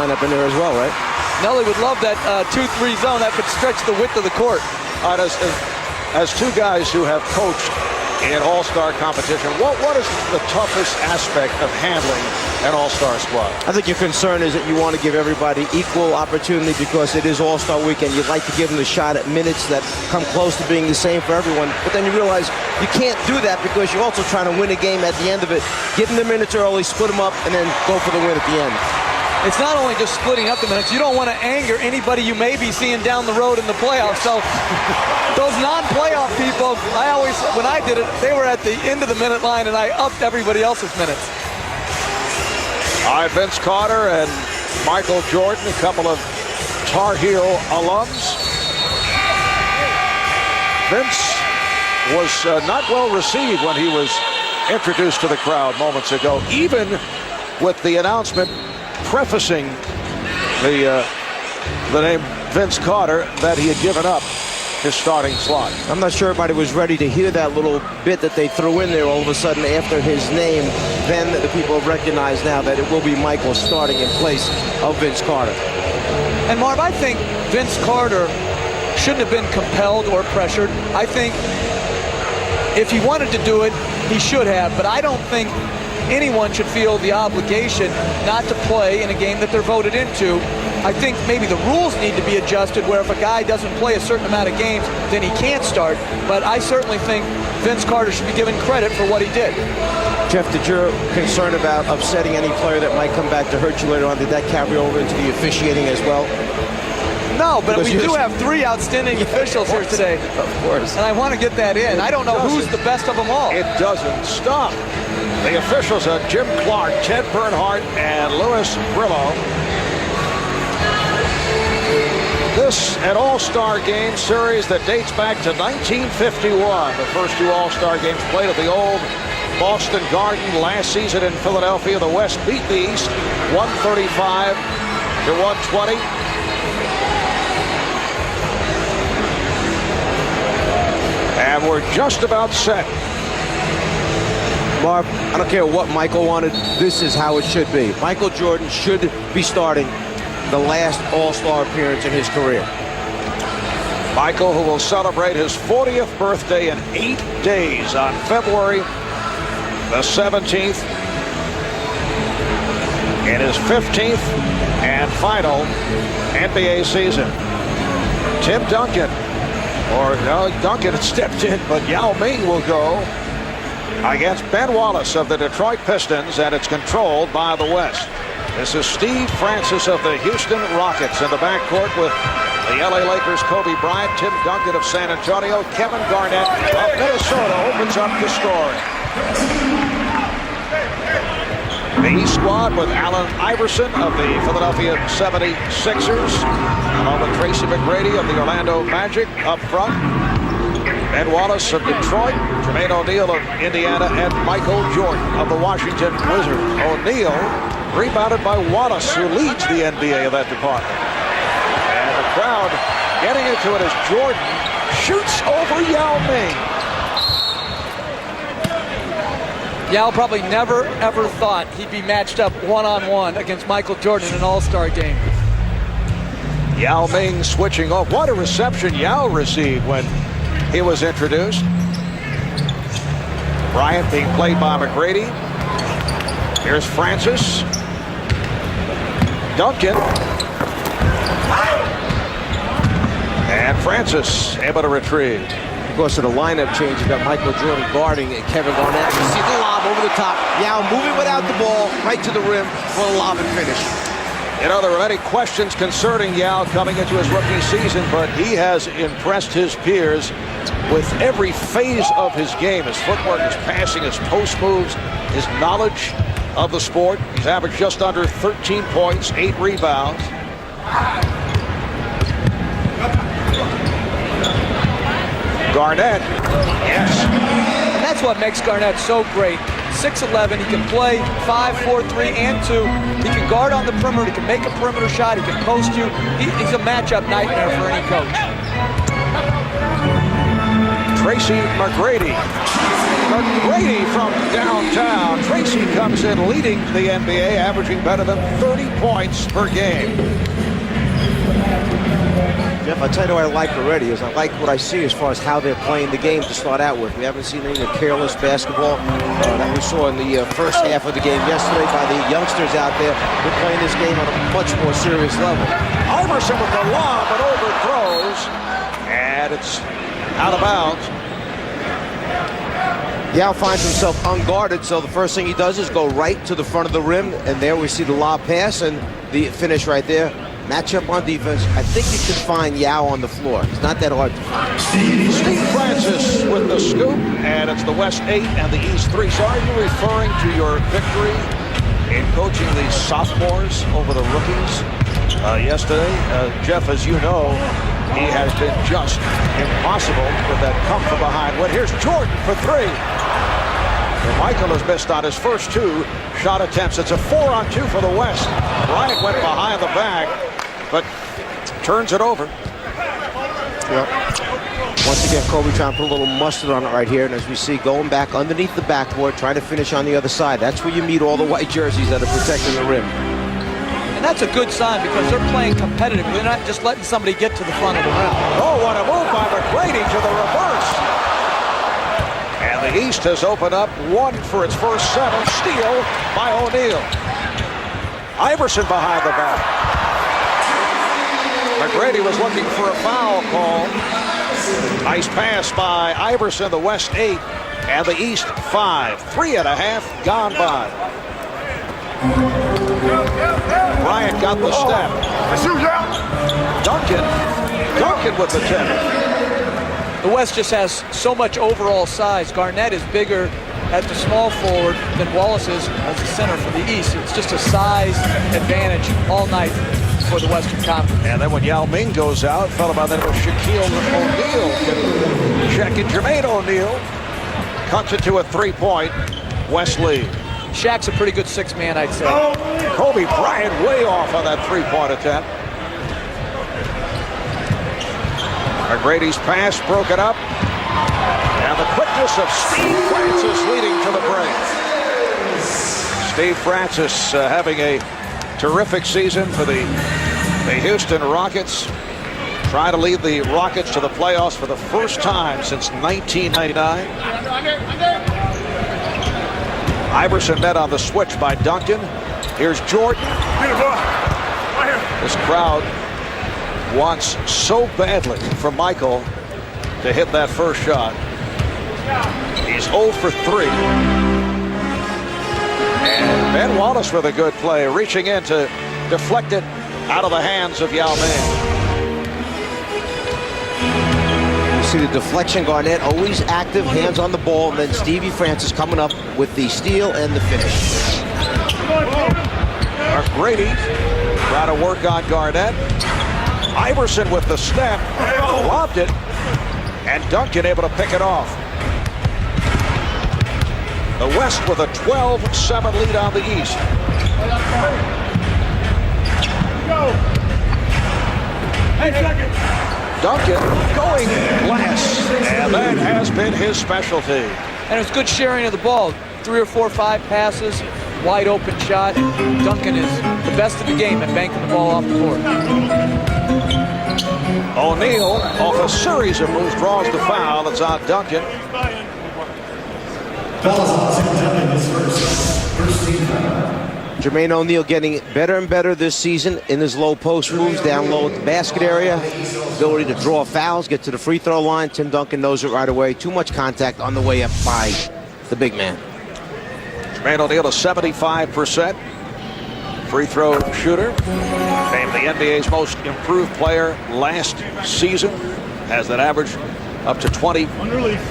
lineup in there as well, right? Nelly would love that 2-3 zone. That could stretch the width of the court. As two guys who have coached in all-star competition, what is the toughest aspect of handling an all-star squad? I think your concern is that you want to give everybody equal opportunity because it is all-star weekend. You'd like to give them the shot at minutes that come close to being the same for everyone. But then you realize you can't do that because you're also trying to win a game at the end of it. Give them the minutes early, split them up, and then go for the win at the end. It's not only just splitting up the minutes. You don't want to anger anybody you may be seeing down the road in the playoffs. So those non-playoff people, when I did it, they were at the end of the minute line, and I upped everybody else's minutes. All right, Vince Carter and Michael Jordan, a couple of Tar Heel alums. Vince was not well received when he was introduced to the crowd moments ago, even with the announcement prefacing the name Vince Carter that he had given up his starting slot. I'm not sure everybody was ready to hear that little bit that they threw in there all of a sudden after his name. Then the people have recognized now that it will be Michael starting in place of Vince Carter. And Marv, I think Vince Carter shouldn't have been compelled or pressured. I think if he wanted to do it, he should have, but I don't think anyone should feel the obligation not to play in a game that they're voted into. I think maybe the rules need to be adjusted where if a guy doesn't play a certain amount of games, then he can't start. But I certainly think Vince Carter should be given credit for what he did. Jeff, did your concern about upsetting any player that might come back to hurt you later on, did that carry over into the officiating as well? No, but we do have three outstanding officials here today. Of course. And I want to get that in. I don't know who's the best of them all. It doesn't stop. The officials are Jim Clark, Ted Bernhardt, and Louis Brillo. This an all-star game series that dates back to 1951. The first two all-star games played at the old Boston Garden last season in Philadelphia. The West beat the East 135 to 120. And we're just about set. Marv, I don't care what Michael wanted. This is how it should be. Michael Jordan should be starting the last all-star appearance in his career. Michael, who will celebrate his 40th birthday in 8 days on February the 17th, in his 15th and final NBA season. Tim Duncan, or no, Duncan had stepped in, but Yao Ming will go against Ben Wallace of the Detroit Pistons, and it's controlled by the West. This is Steve Francis of the Houston Rockets in the backcourt with the LA Lakers' Kobe Bryant, Tim Duncan of San Antonio, Kevin Garnett of Minnesota opens up the scoring. The East squad with Allen Iverson of the Philadelphia 76ers, along with Tracy McGrady of the Orlando Magic up front. Ben Wallace of Detroit, Jermaine O'Neal of Indiana, and Michael Jordan of the Washington Wizards. O'Neal rebounded by Wallace, who leads the NBA of that department. And the crowd getting into it as Jordan shoots over Yao Ming. Yao probably never, ever thought he'd be matched up one-on-one against Michael Jordan in an all-star game. Yao Ming switching off. What a reception Yao received when he was introduced. Bryant being played by McGrady. Here's Francis. Duncan. And Francis able to retrieve. Because of the lineup change, you got Michael Jordan guarding Kevin Garnett. You see the lob over the top. Yao moving without the ball right to the rim for a lob and finish. You know, there are many questions concerning Yao coming into his rookie season, but he has impressed his peers with every phase of his game. His footwork, his passing, his post moves, his knowledge of the sport. He's averaged just under 13 points, 8 rebounds. Garnett, yes. And that's what makes Garnett so great. 6'11", he can play 5, 4, 3, and 2. He can guard on the perimeter, he can make a perimeter shot, he can post you. He's a matchup nightmare for any coach. Tracy McGrady McGrady from downtown. Tracy comes in leading the NBA, averaging better than 30 points per game. Jeff, I'll tell you what I like already is I like what I see as far as how they're playing the game to start out with. We haven't seen any careless basketball that we saw in the first half of the game yesterday by the youngsters out there. They're playing this game on a much more serious level. Iverson with the lob, but overthrows, and it's out of bounds. Yao finds himself unguarded, so the first thing he does is go right to the front of the rim, and there we see the lob pass and the finish right there. Matchup on defense. I think you can find Yao on the floor. It's not that hard to find. Steve Francis with the scoop, and it's the West 8 and the East 3. So are you referring to your victory in coaching the sophomores over the rookies yesterday? Jeff, as you know, he has been just impossible with that come from behind. Well, here's Jordan for 3. And Michael has missed on his first 2 shot attempts. It's a 4-on-2 for the West. Bryant went behind the back, but turns it over. Yep. Once again, Kobe trying to put a little mustard on it right here. And as we see, going back underneath the backboard, trying to finish on the other side. That's where you meet all the white jerseys that are protecting the rim. And that's a good sign because they're playing competitive. They're not just letting somebody get to the front of the rim. Oh, what a move by McGrady to the reverse. And the East has opened up 1 for its first 7. Steal by O'Neal. Iverson behind the back. McGrady was looking for a foul call. Nice pass by Iverson, the West 8 and the East 5. 3.5 gone by. Bryant got the step. Duncan with the 10. The West just has so much overall size. Garnett is bigger at the small forward than Wallace is as the center for the East. It's just a size advantage all night for the Western Conference. And then when Yao Ming goes out, a fellow by the name of Shaquille O'Neal can check in. Jermaine O'Neal cuts it to a 3-point West lead. Shaq's a pretty good 6-man, I'd say. Kobe Bryant way off on that 3-point attempt. McGrady's pass broken up. And the quickness of Steve Francis leading to the break. Steve Francis having a terrific season for the Houston Rockets. Trying to lead the Rockets to the playoffs for the first time since 1999. Iverson met on the switch by Duncan. Here's Jordan. This crowd wants so badly for Michael to hit that first shot. He's 0 for 3. And Ben Wallace with a good play, reaching in to deflect it out of the hands of Yao Ming. You see the deflection, Garnett always active, hands on the ball, and then Stevie Francis coming up with the steal and the finish. McGrady trying to work on Garnett. Iverson with the step, lobbed it, and Duncan able to pick it off. The West with a 12-7 lead on the East. Duncan going glass, and that has been his specialty. And it's good sharing of the ball. 3 or 4 or 5 passes, wide open shot. Duncan is the best of the game at banking the ball off the board. O'Neal, off a series of moves, draws the foul. It's on Duncan. Jermaine O'Neal getting better and better this season in his low post moves, down low at the basket area. Ability to draw fouls, get to the free throw line. Tim Duncan knows it right away. Too much contact on the way up by the big man. Jermaine O'Neal, a 75% free throw shooter. Named the NBA's most improved player last season. Has that average up to 20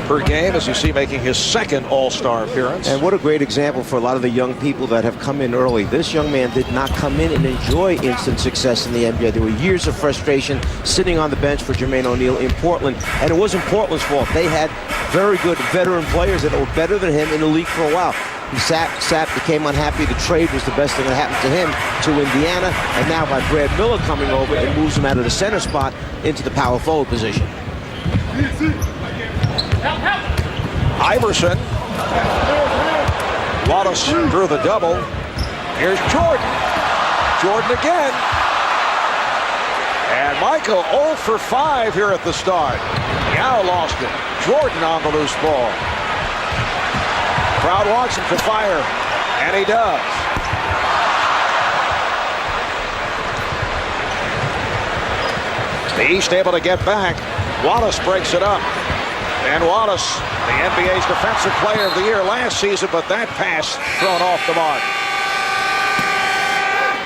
per game, as you see, making his second All-Star appearance. And what a great example for a lot of the young people that have come in early. This young man did not come in and enjoy instant success in the NBA. There were years of frustration sitting on the bench for Jermaine O'Neal in Portland, and it wasn't Portland's fault. They had very good veteran players that were better than him in the league for a while. He sat, became unhappy. The trade was the best thing that happened to him to Indiana, and now by Brad Miller coming over and moves him out of the center spot into the power forward position. Iverson Wallace drew the double. Here's Jordan. Jordan again. And Michael 0 for 5 here at the start. Yao lost it. Jordan on the loose ball. Crowd wants him to fire, and he does. The East able to get back. Wallace breaks it up. And Wallace, the NBA's Defensive Player of the Year last season, but that pass thrown off the mark.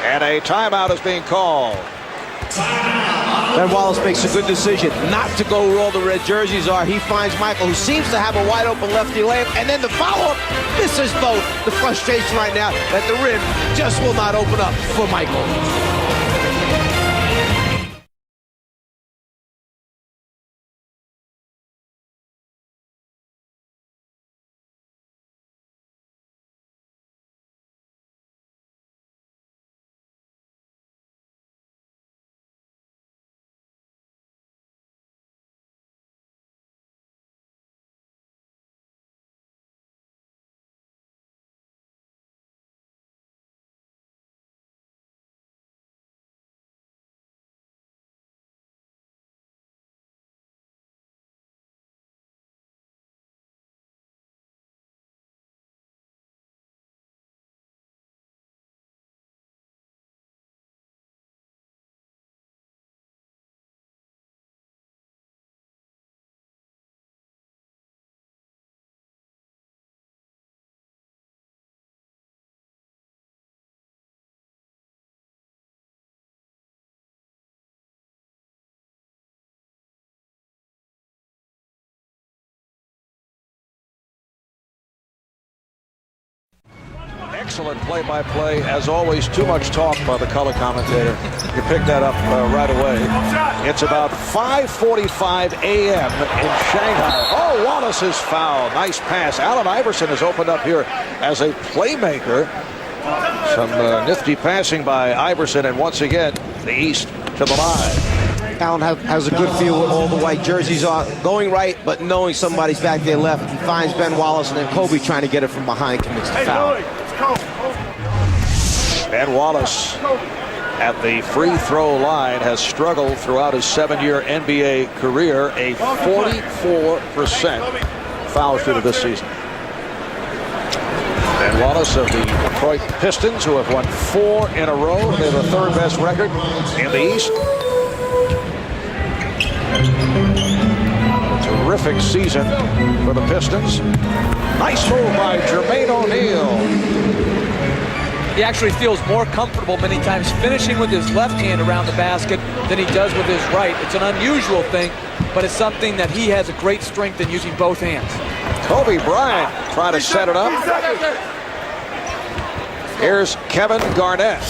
And a timeout is being called. Ben Wallace makes a good decision not to go where all the red jerseys are. He finds Michael, who seems to have a wide open lefty layup, and then the follow-up. This is both the frustration right now that the rim just will not open up for Michael. Excellent play-by-play. As always, too much talk by the color commentator. You picked that up right away. It's about 5:45 a.m. in Shanghai. Oh, Wallace is fouled. Nice pass. Allen Iverson has opened up here as a playmaker. Some nifty passing by Iverson, and once again, the East to the line. Allen has a good feel where all the white jerseys are going right, but knowing somebody's back there left. He finds Ben Wallace, and then Kobe trying to get it from behind commits the foul. Ben Wallace at the free throw line has struggled throughout his 7-year NBA career, a 44% foul shooter this season. Ben Wallace of the Detroit Pistons, who have won 4 in a row. They have the 3rd best record in the East. A terrific season for the Pistons. Nice move by Jermaine O'Neal. He actually feels more comfortable many times finishing with his left hand around the basket than he does with his right. It's an unusual thing, but it's something that he has a great strength in using both hands. Kobe Bryant trying to set it up. Here's Kevin Garnett.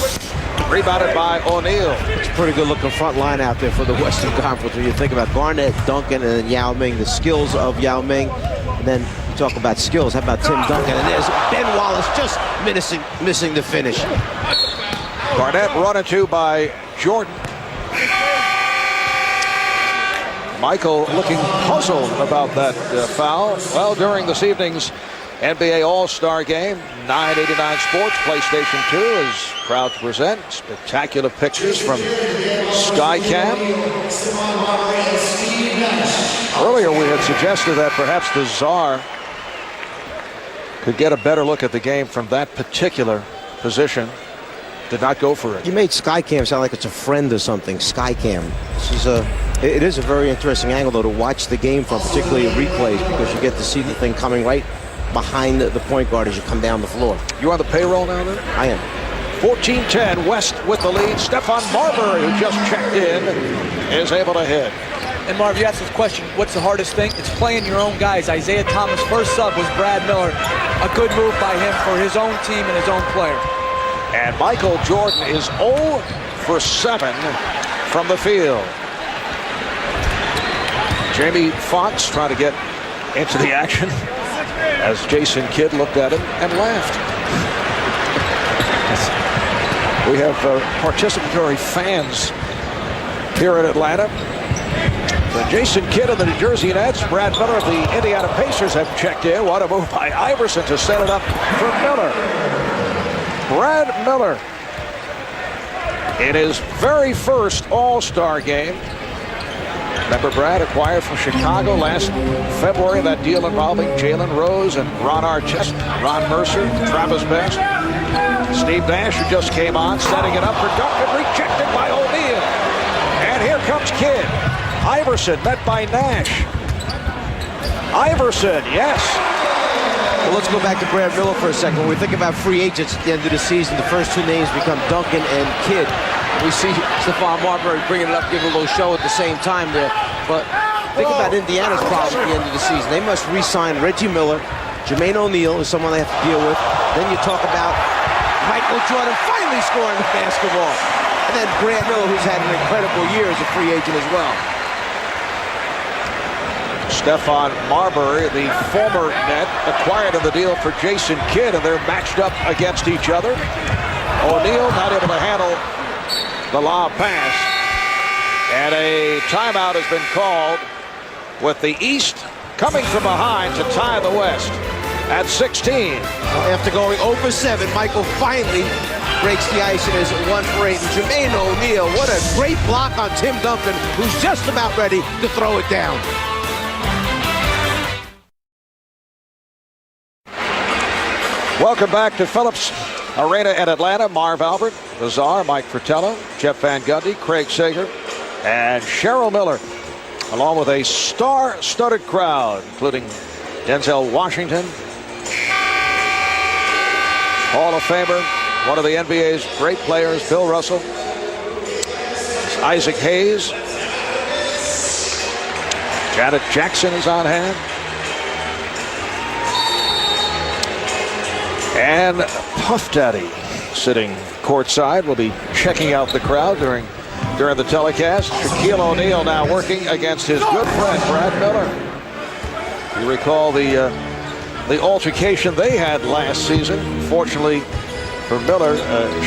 Rebounded by O'Neal. It's a pretty good looking front line out there for the Western Conference when you think about Garnett, Duncan, and then Yao Ming, the skills of Yao Ming. And then you talk about skills. How about Tim Duncan? And there's Ben Wallace just missing the finish. Garnett run into by Jordan. Michael looking puzzled about that foul. Well, during this evening's NBA All-Star Game, 989 Sports, PlayStation 2 is proud to present spectacular pictures from Skycam. Earlier we had suggested that perhaps the Czar could get a better look at the game from that particular position. Did not go for it. You made Skycam sound like it's a friend or something. Skycam. It is a very interesting angle, though, to watch the game from, particularly replays, because you get to see the thing coming right behind the point guard as you come down the floor. You on the payroll now, then? I am. 14-10, West with the lead. Stephon Marbury, who just checked in, is able to hit. And Marv, you asked this question, what's the hardest thing? It's playing your own guys. Isaiah Thomas' first sub was Brad Miller. A good move by him for his own team and his own player. And Michael Jordan is 0 for 7 from the field. Jamie Foxx trying to get into the action as Jason Kidd looked at him and laughed. We have participatory fans here in Atlanta. The Jason Kidd of the New Jersey Nets, Brad Miller of the Indiana Pacers have checked in. What a move by Iverson to set it up for Miller. Brad Miller in his very first All-Star game. Remember, Brad acquired from Chicago last February, that deal involving Jalen Rose and Ron Artest, Ron Mercer, Travis Best. Steve Nash, who just came on, setting it up for Duncan, rejected by O'Neal. And here comes Kidd. Iverson met by Nash. Iverson, yes. Well, let's go back to Brad Miller for a second. When we think about free agents at the end of the season, the first two names become Duncan and Kidd. We see Stephon Marbury bringing it up, giving a little show at the same time there. But think about Indiana's problem at the end of the season. They must re-sign Reggie Miller. Jermaine O'Neal is someone they have to deal with. Then you talk about Michael Jordan finally scoring the basketball. And then Brad Miller, who's had an incredible year as a free agent as well. Stephon Marbury, the former Net, acquired in the deal for Jason Kidd, and they're matched up against each other. O'Neal not able to handle the lob pass. And a timeout has been called with the East coming from behind to tie the West at 16. After going over 7, Michael finally breaks the ice and is 1 for 8. And Jermaine O'Neal, what a great block on Tim Duncan, who's just about ready to throw it down. Welcome back to Phillips Arena in Atlanta. Marv Albert, the Czar, Mike Fratello, Jeff Van Gundy, Craig Sager, and Cheryl Miller, along with a star-studded crowd, including Denzel Washington, Hall of Famer, one of the NBA's great players, Bill Russell, Isaac Hayes, Janet Jackson is on hand, and Puff Daddy sitting courtside will be checking out the crowd during the telecast. Shaquille O'Neal now working against his good friend Brad Miller. You recall the altercation they had last season. Fortunately for Miller,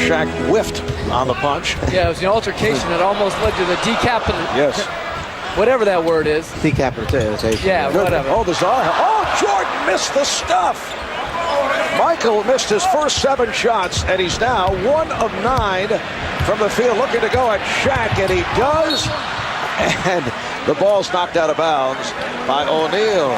Shaq whiffed on the punch. Yeah, it was an altercation that almost led to the decapitation. Yes. Whatever that word is. Decapitation. Yeah, Good. whatever. Oh, the Czar. Oh, Jordan missed the stuff. Michael missed his first 7 shots, and he's now 1 of 9 from the field, looking to go at Shaq, and he does. And the ball's knocked out of bounds by O'Neal.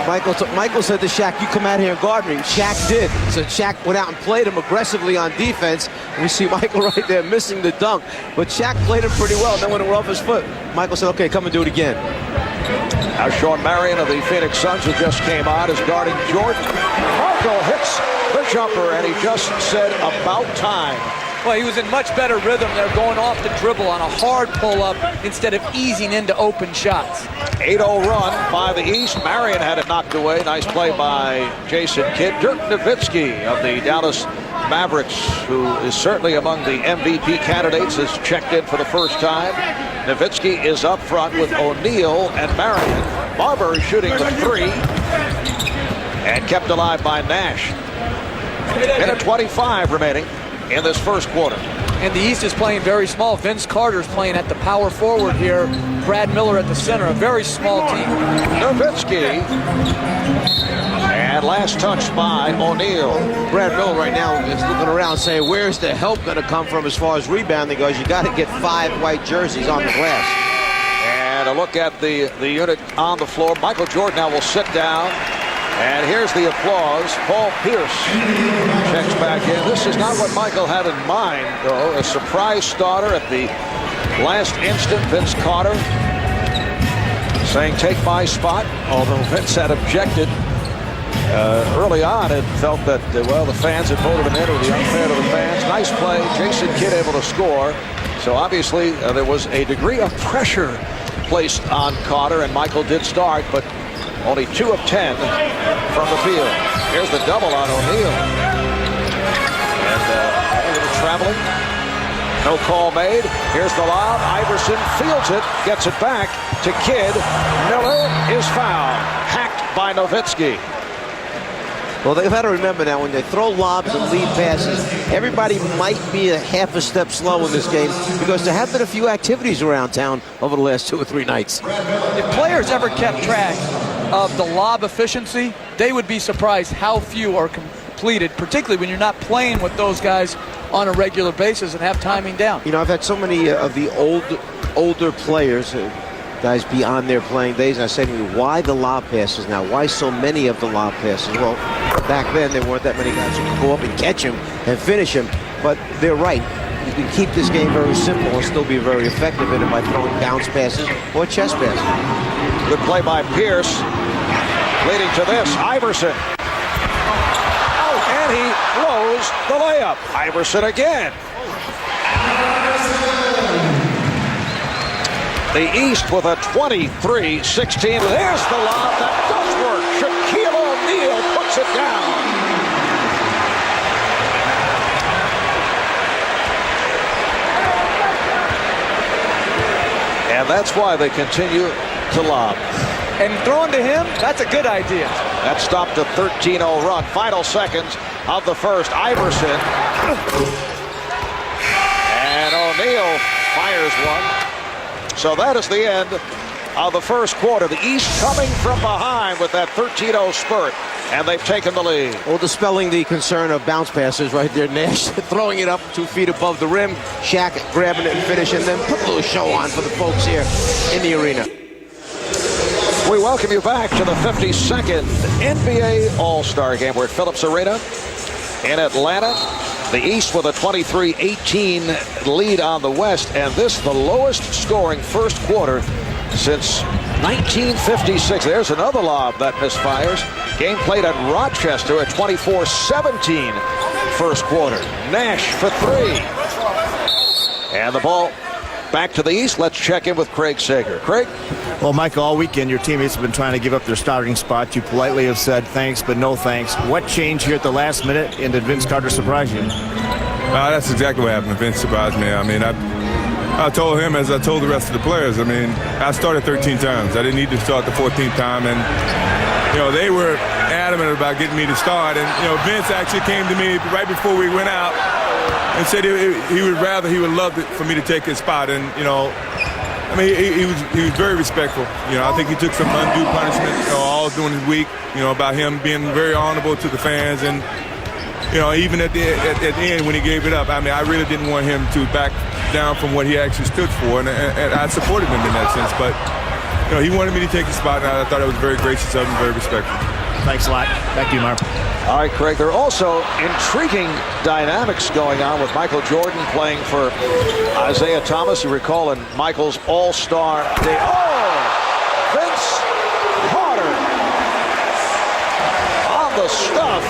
Michael said to Shaq, "You come out here and guard me." Shaq did. So Shaq went out and played him aggressively on defense. And we see Michael right there missing the dunk. But Shaq played him pretty well. And then when it went off his foot, Michael said, "Okay, come and do it again." Now Sean Marion of the Phoenix Suns, who just came on, is guarding Jordan. Michael hits the jumper, and he just said, "About time." Well, he was in much better rhythm there, going off the dribble on a hard pull-up instead of easing into open shots. 8-0 run by the East. Marion had it knocked away. Nice play by Jason Kidd. Dirk Nowitzki of the Dallas Mavericks, who is certainly among the MVP candidates, has checked in for the first time. Nowitzki is up front with O'Neal and Marion. Marbury shooting the 3 and kept alive by Nash. Minute 25 remaining in this first quarter. And the East is playing very small. Vince Carter's playing at the power forward here. Brad Miller at the center, a very small team. Nowitzki. And last touch by O'Neal. Brad Miller right now is looking around saying, where's the help going to come from as far as rebounding goes? You got to get 5 white jerseys on the glass. And a look at the unit on the floor. Michael Jordan now will sit down. And here's the applause. Paul Pierce checks back in. This is not what Michael had in mind, though. A surprise starter at the last instant. Vince Carter saying, "Take my spot," although Vince had objected early on and felt that, well, the fans had voted him in. It would be unfair to the fans. Nice play. Jason Kidd able to score. So obviously there was a degree of pressure placed on Carter, and Michael did start, but only 2 of 10 from the field. Here's the double on O'Neal. And a little traveling. No call made. Here's the lob. Iverson fields it, gets it back to Kidd. Miller is fouled. Hacked by Nowitzki. Well, they've got to remember now, when they throw lobs and lead passes, everybody might be a half a step slow in this game because there have been a few activities around town over the last 2 or 3 nights. If players ever kept track of the lob efficiency, they would be surprised how few are completed, particularly when you're not playing with those guys on a regular basis and have timing down. You know, I've had so many of the older players, guys beyond their playing days, and I say to me, why the lob passes now? Why so many of the lob passes? Well, back then there weren't that many guys who could go up and catch him and finish him, but they're right. You can keep this game very simple and still be very effective in it by throwing bounce passes or chest passes. Good play by Pierce, leading to this. Iverson. Oh, and he blows the layup. Iverson again. The East with a 23-16. There's the lob that does work. Shaquille O'Neal puts it down. And that's why they continue to lob. And throwing to him, that's a good idea. That stopped a 13-0 run. Final seconds of the first. Iverson. And O'Neal fires one. So that is the end of the first quarter. The East coming from behind with that 13-0 spurt. And they've taken the lead. Well, dispelling the concern of bounce passes right there. Nash throwing it up 2 feet above the rim. Shaq grabbing it and finishing. Then put a little show on for the folks here in the arena. We welcome you back to the 52nd NBA All-Star Game. We're at Phillips Arena in Atlanta. The East with a 23-18 lead on the West, and this the lowest scoring first quarter since 1956. There's another lob that misfires. Game played at Rochester at 24-17 first quarter. Nash for 3. And the ball back to the East. Let's check in with Craig Sager. Craig? Well, Michael, all weekend your teammates have been trying to give up their starting spot. You politely have said thanks, but no thanks. What changed here at the last minute, and did Vince Carter surprise you? That's exactly what happened. Vince surprised me. I mean, I told him, as I told the rest of the players, I mean, I started 13 times. I didn't need to start the 14th time, and, you know, they were adamant about getting me to start. And, you know, Vince actually came to me right before we went out and said he would love for me to take his spot. And, you know, I mean, he was very respectful. You know, I think he took some undue punishment, you know, all during the week, you know, about him being very honorable to the fans. And, you know, even at the end when he gave it up, I mean, I really didn't want him to back down from what he actually stood for. And I supported him in that sense. But, you know, he wanted me to take the spot, and I thought it was very gracious of him, very respectful. Thanks a lot. Back to you, Mark. All right, Craig. There are also intriguing dynamics going on with Michael Jordan playing for Isaiah Thomas. You recall in Michael's All-Star Day. Oh! Vince Carter on the stuff.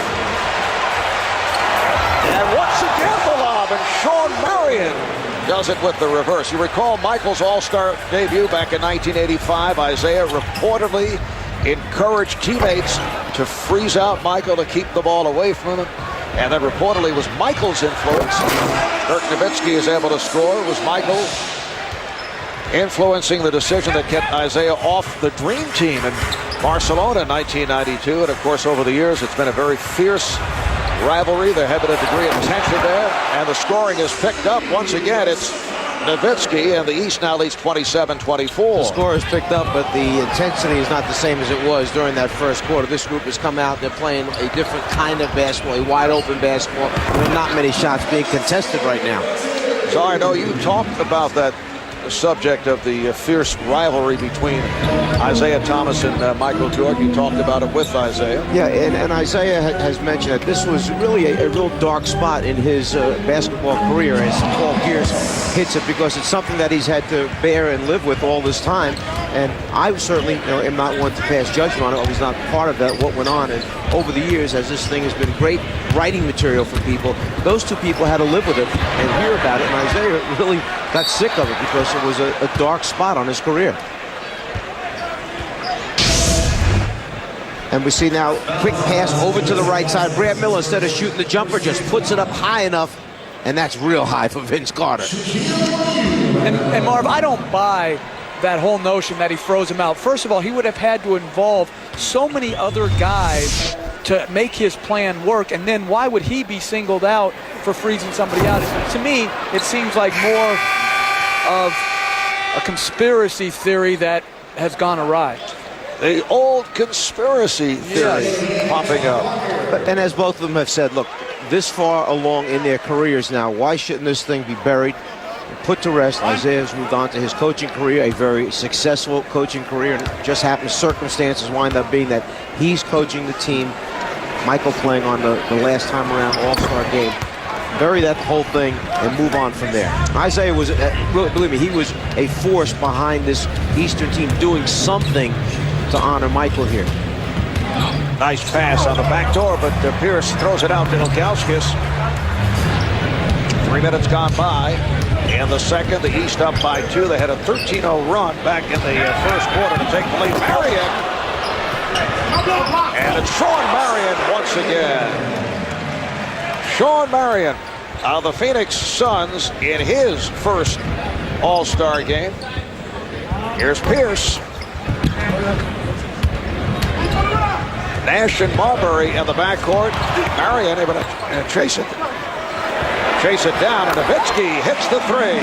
And once again the lob, and Sean Marion does it with the reverse. You recall Michael's All-Star debut back in 1985. Isaiah reportedly encouraged teammates to freeze out Michael to keep the ball away from him. And then reportedly was Michael's influence. Dirk Nowitzki is able to score. It was Michael influencing the decision that kept Isaiah off the Dream Team in Barcelona in 1992. And of course, over the years, it's been a very fierce rivalry. There has been a degree of tension there. And the scoring is picked up. Once again, it's Nowitzki, and the East now leads 27-24. The score is picked up, but the intensity is not the same as it was during that first quarter. This group has come out. They're playing a different kind of basketball, a wide-open basketball. There are not many shots being contested right now. So I know you talked about that subject of the fierce rivalry between Isaiah Thomas and Michael Jordan. You talked about it with Isaiah. Yeah, and Isaiah has mentioned that this was really a real dark spot in his basketball career as Paul Pierce hits it, because it's something that he's had to bear and live with all this time. And I certainly am not one to pass judgment on it. I was not part of that, what went on. And over the years, as this thing has been great writing material for people, those two people had to live with it and hear about it. And Isaiah really got sick of it because it was a dark spot on his career. And we see now quick pass over to the right side. Brad Miller, instead of shooting the jumper, just puts it up high enough, and that's real high for Vince Carter. And Marv, I don't buy that whole notion that he throws him out. First of all, he would have had to involve so many other guys to make his plan work, and then why would he be singled out for freezing somebody out? To me, it seems like more of a conspiracy theory that has gone awry. The old conspiracy theory popping up. And as both of them have said, look, this far along in their careers now, why shouldn't this thing be buried and put to rest? Isaiah has moved on to his coaching career, a very successful coaching career, and it just happens circumstances wind up being that he's coaching the team, Michael playing on the last time around All-Star game. Bury that whole thing and move on from there. Isaiah was, believe me, he was a force behind this Eastern team doing something to honor Michael here. Nice pass on the back door, but Pierce throws it out to Ilgauskas. 3 minutes gone by. In the second, the East up by 2. They had a 13-0 run back in the first quarter to take the lead. Marion. And it's Sean Marion once again. Sean Marion of the Phoenix Suns in his first All-Star game. Here's Pierce. Nash and Marbury in the backcourt. Marion able to chase it down, and Nowitzki hits the three.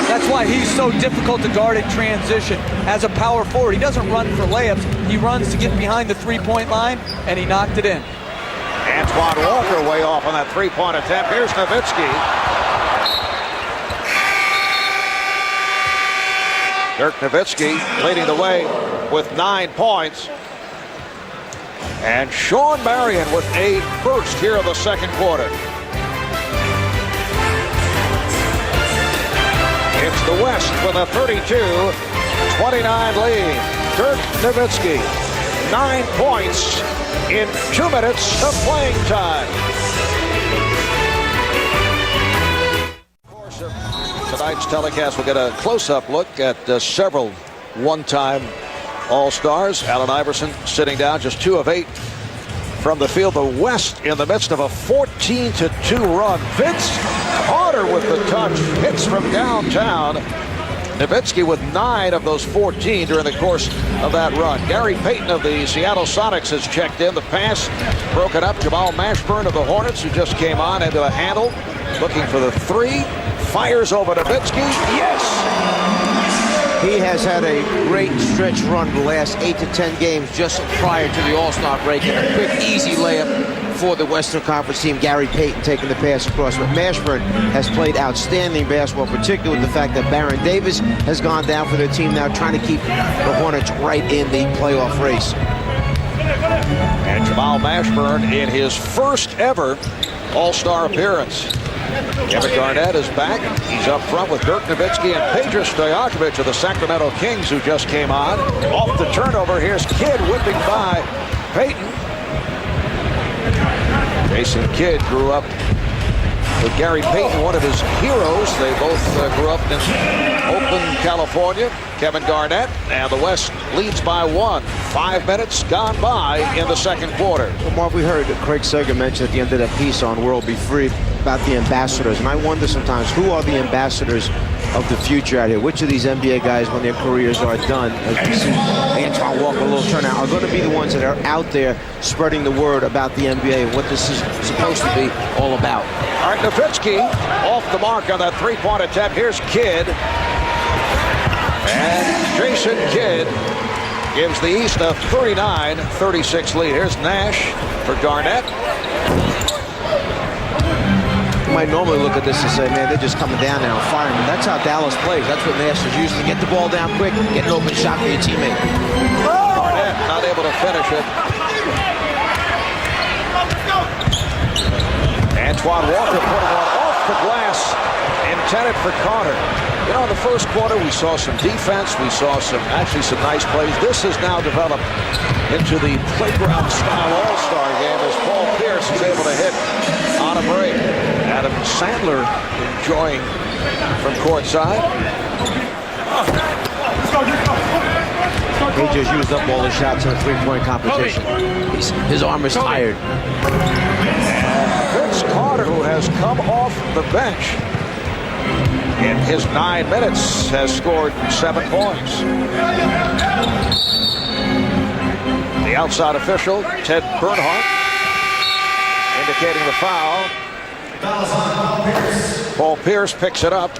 That's why he's so difficult to guard in transition. As a power forward, he doesn't run for layups. He runs to get behind the three-point line, and he knocked it in. Antoine Walker way off on that three-point attempt. Here's Nowitzki. Dirk Nowitzki leading the way with 9 points. And Sean Marion with a first here in the second quarter. It's the West with a 32-29 lead. Dirk Nowitzki, 9 points in 2 minutes of playing time. Of course, tonight's telecast, we'll get a close-up look at several one-time All-Stars. Allen Iverson sitting down, just 2 of 8 from the field. The West in the midst of a 14-2 run. Vince Carter with the touch, hits from downtown. Nowitzki with 9 of those 14 during the course of that run. Gary Payton of the Seattle Sonics has checked in. The pass broken up. Jamal Mashburn of the Hornets, who just came on into a handle, looking for the 3. Fires over Nowitzki. Yes! He has had a great stretch run the last 8 to 10 games just prior to the All-Star break, and a quick, easy layup for the Western Conference team. Gary Payton taking the pass across. But Mashburn has played outstanding basketball, particularly with the fact that Baron Davis has gone down for their team now, trying to keep the Hornets right in the playoff race. And Jamal Mashburn in his first ever All-Star appearance. Kevin Garnett is back. He's up front with Dirk Nowitzki and Peja Stojakovic of the Sacramento Kings, who just came on. Off the turnover, here's Kidd whipping by Payton. Jason Kidd grew up with Gary Payton, one of his heroes. They both grew up in Oakland, California. Kevin Garnett, and the West leads by 1. 5 minutes gone by in the second quarter. Well, Mark, we heard Craig Sager mention at the end of that piece on World Be Free about the ambassadors, and I wonder sometimes, who are the ambassadors of the future out here? Which of these NBA guys, when their careers are done, as we see Antoine Walker, a little turnout, are going to be the ones that are out there spreading the word about the NBA and what this is supposed to be all about? All right, Nowitzki off the mark on that three-point attempt. Here's Kidd. And Jason Kidd gives the East a 39-36 lead. Here's Nash for Garnett. You might normally look at this and say, man, they're just coming down now and firing. That's how Dallas plays. That's what Nash is used to. Get the ball down quick, get an open shot for your teammate. Garnett not able to finish it. Antoine Walker putting one off the glass, intended for Carter. You know, in the first quarter, we saw some defense. We saw some nice plays. This has now developed into the playground-style all-star game as Paul Pierce is able to hit on a break. Adam Sandler enjoying from courtside. He just used up all his shots in a three-point competition. His arm is tired. And Vince Carter, who has come off the bench in his 9 minutes, has scored 7 points. The outside official, Ted Bernhardt, indicating the foul. Paul Pierce picks it up.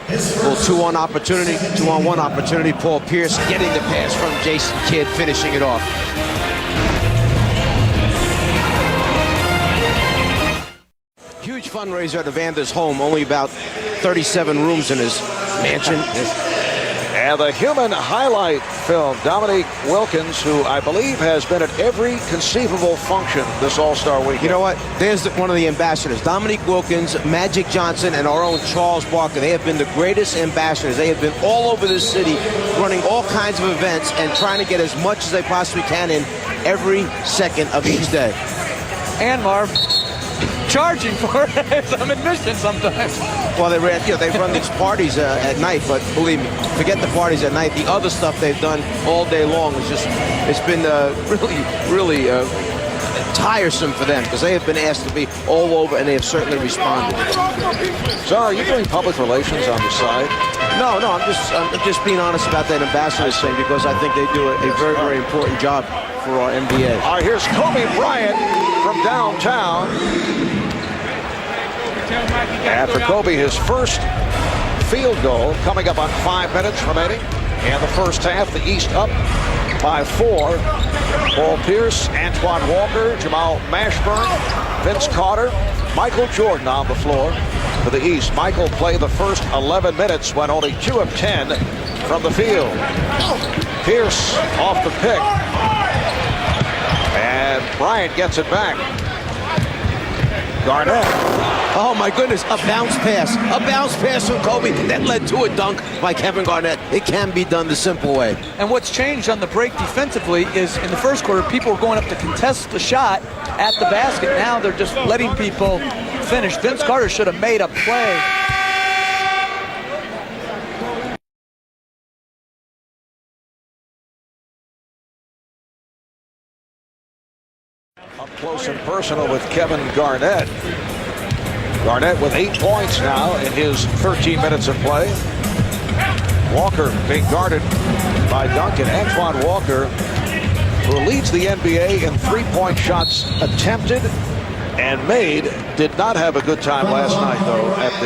Little 2-on opportunity, 2-on-1 opportunity. Paul Pierce getting the pass from Jason Kidd, finishing it off. Huge fundraiser at Evander's home. Only about 37 rooms in his mansion. And the human highlight film, Dominique Wilkins, who I believe has been at every conceivable function this All-Star weekend. You know what? There's one of the ambassadors. Dominique Wilkins, Magic Johnson, and our own Charles Barker. They have been the greatest ambassadors. They have been all over this city running all kinds of events and trying to get as much as they possibly can in every second of each day. And Marv, charging for some admission sometimes. Well, they run these parties at night, but believe me, forget the parties at night. The other stuff they've done all day long is it's been really tiresome for them because they have been asked to be all over, and they have certainly responded. So, are you doing public relations on the side? No, I'm just being honest about that ambassador thing because I think they do a very, very important job for our NBA. All right, here's Kobe Bryant from downtown. And for Kobe, his first field goal coming up on 5 minutes remaining. And the first half, the East up by 4. Paul Pierce, Antoine Walker, Jamal Mashburn, Vince Carter, Michael Jordan on the floor for the East. Michael played the first 11 minutes, went only 2 of 10 from the field. Pierce off the pick. And Bryant gets it back. Garnett. Oh my goodness, a bounce pass from Kobe that led to a dunk by Kevin Garnett. It can be done the simple way. And what's changed on the break defensively is in the first quarter, people were going up to contest the shot at the basket. Now they're just letting people finish. Vince Carter should have made a play. Up close and personal with Kevin Garnett. Garnett with 8 points now in his 13 minutes of play. Walker being guarded by Duncan. Antoine Walker, who leads the NBA in three-point shots attempted and made, did not have a good time last night, though, at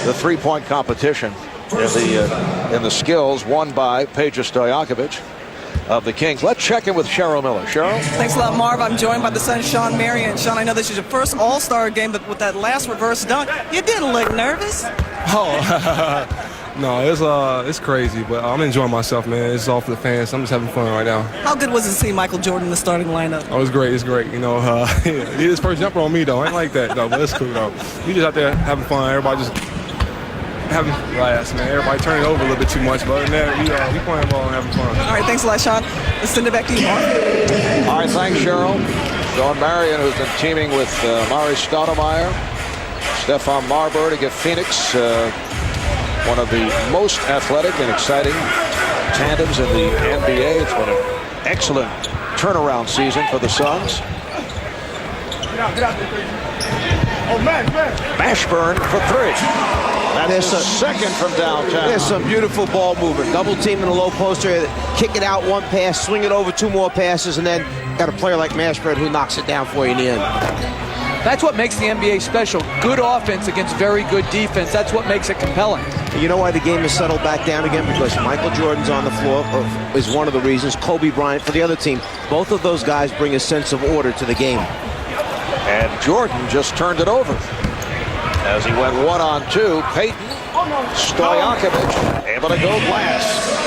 the three-point competition in the skills won by Peja Stojakovic of the Kings. Let's check in with Cheryl Miller. Cheryl? Thanks a lot, Marv. I'm joined by the son, Sean Marion. Sean, I know this is your first All-Star game, but with that last reverse dunk, you didn't look nervous. Oh, no, it's crazy, but I'm enjoying myself, man. It's all for the fans. I'm just having fun right now. How good was it to see Michael Jordan in the starting lineup? Oh, it's great. It's great. You know, he did his first jumper on me, though. I ain't like that, though, but it's cool, though. We just out there having fun. Everybody just having laughs, man. Everybody turning over a little bit too much, but other than that, we playing ball and having fun. All right, thanks a lot, Sean. Let's send it back to you, Marv. All right, thanks, Cheryl. Sean Marion, who's been teaming with Mari Stoudemire, Stephon Marbury to give Phoenix one of the most athletic and exciting tandems in the NBA. It's been an excellent turnaround season for the Suns. Mashburn for 3. That's his second from downtown. There's some beautiful ball movement. Double team in the low poster, kick it out 1 pass, swing it over 2 more passes, and then got a player like Mashburn who knocks it down for you in the end. That's what makes the NBA special. Good offense against very good defense. That's what makes it compelling. You know why the game has settled back down again? Because Michael Jordan's on the floor is one of the reasons. Kobe Bryant for the other team. Both of those guys bring a sense of order to the game. And Jordan just turned it over as he went 1-on-2. Peyton Stojakovic able to go glass.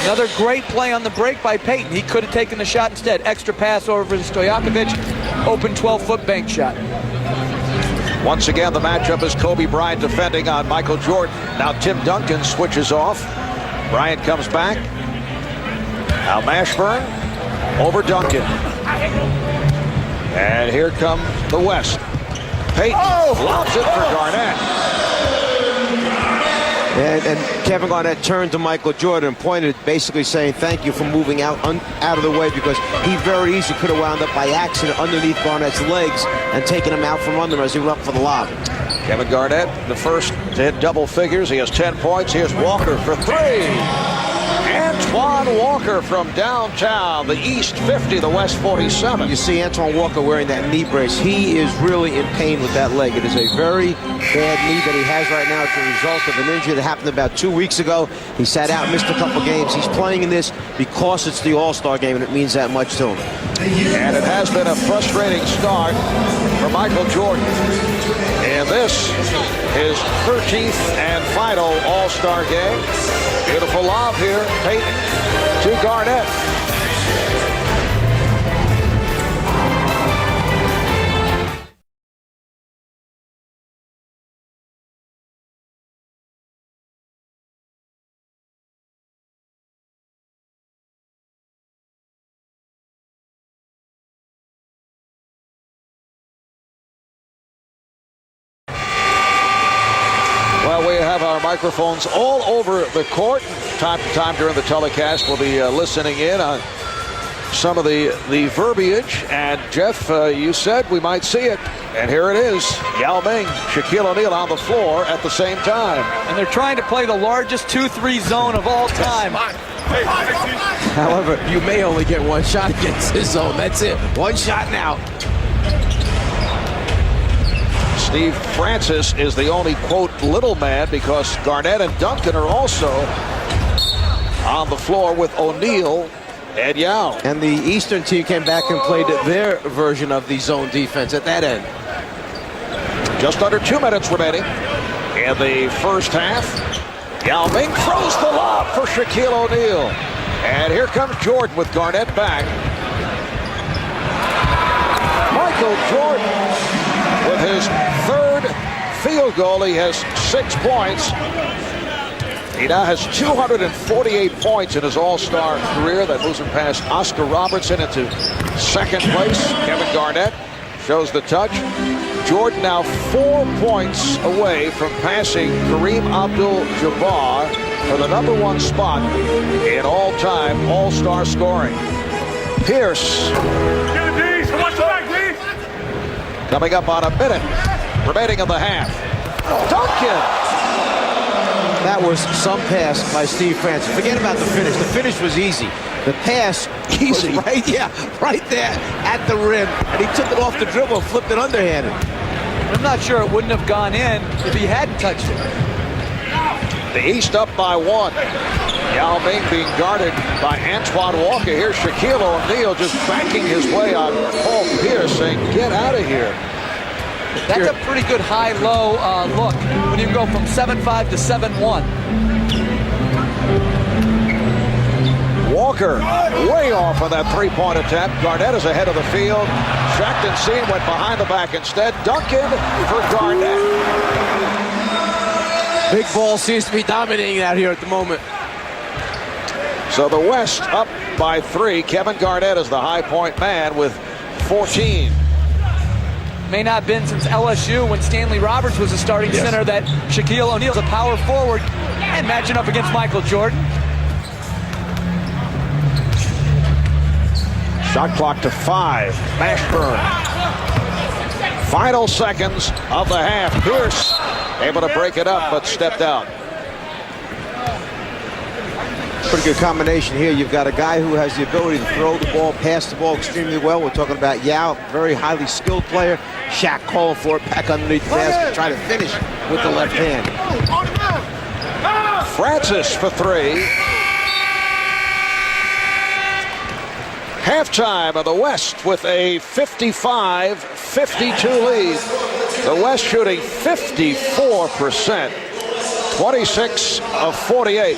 Another great play on the break by Peyton. He could have taken the shot instead. Extra pass over to Stojakovic. Open 12-foot bank shot. Once again, the matchup is Kobe Bryant defending on Michael Jordan. Now Tim Duncan switches off. Bryant comes back. Now Mashburn over Duncan. And here comes the West. Peyton lobs it for Garnett. And Kevin Garnett turned to Michael Jordan and pointed, basically saying thank you for moving out of the way, because he very easily could have wound up by accident underneath Garnett's legs and taken him out from under him as he went up for the lob. Kevin Garnett, the first to hit double figures. He has 10 points. Here's Walker for 3. Antoine Walker from downtown, the East 50, the West 47. You see Antoine Walker wearing that knee brace. He is really in pain with that leg. It is a very bad knee that he has right now as a result of an injury that happened about 2 weeks ago. He sat out, missed a couple games. He's playing in this because it's the All-Star game, and it means that much to him. And it has been a frustrating start for Michael Jordan. And this is 13th and final All-Star game. Beautiful lob here, Peyton to Garnett. Well, we have our microphones all over the court. Time to time during the telecast, we'll be listening in on some of the verbiage. And Jeff, you said we might see it. And here it is. Yao Ming, Shaquille O'Neal on the floor at the same time. And they're trying to play the largest 2-3 zone of all time. However, you may only get one shot against this zone. That's it. One shot now. Steve Francis is the only, quote, little man because Garnett and Duncan are also on the floor with O'Neal and Yao. And the Eastern team came back and played their version of the zone defense at that end. Just under 2 minutes remaining in the first half. Yao Ming throws the lob for Shaquille O'Neal. And here comes Jordan with Garnett back. Michael Jordan with his third field goal. He has 6 points. He now has 248 points in his All-Star career. That moves him past Oscar Robertson into second place. Kevin Garnett shows the touch. Jordan now 4 points away from passing Kareem Abdul-Jabbar for the #1 spot in all-time All-Star scoring. Pierce coming up on a minute remaining in the half. Duncan. That was some pass by Steve Francis. Forget about the finish. The finish was easy. The pass Easy. was right there at the rim. And he took it off the dribble and flipped it underhanded. I'm not sure it wouldn't have gone in if he hadn't touched it. The East up by 1. Yao Ming being guarded by Antoine Walker. Here's Shaquille O'Neal just backing his way on Paul Pierce, saying, get out of here. That's a pretty good high-low look when you go from 7-5 to 7-1. Walker way off on that three-point attempt. Garnett is ahead of the field. Shackton Seen went behind the back instead. Duncan for Garnett. Big ball seems to be dominating out here at the moment. So the West up by 3. Kevin Garnett is the high point man with 14. May not have been since LSU when Stanley Roberts was a starting center that Shaquille O'Neal's a power forward and matching up against Michael Jordan. Shot clock to 5. Mashburn. Final seconds of the half. Pierce able to break it up but stepped out. Pretty good combination here. You've got a guy who has the ability to throw the ball, pass the ball extremely well. We're talking about Yao, very highly skilled player. Shaq calling for it back underneath the basket, trying to finish with the left hand. Francis for 3. Halftime of the West with a 55-52 lead. The West shooting 54%, 26 of 48.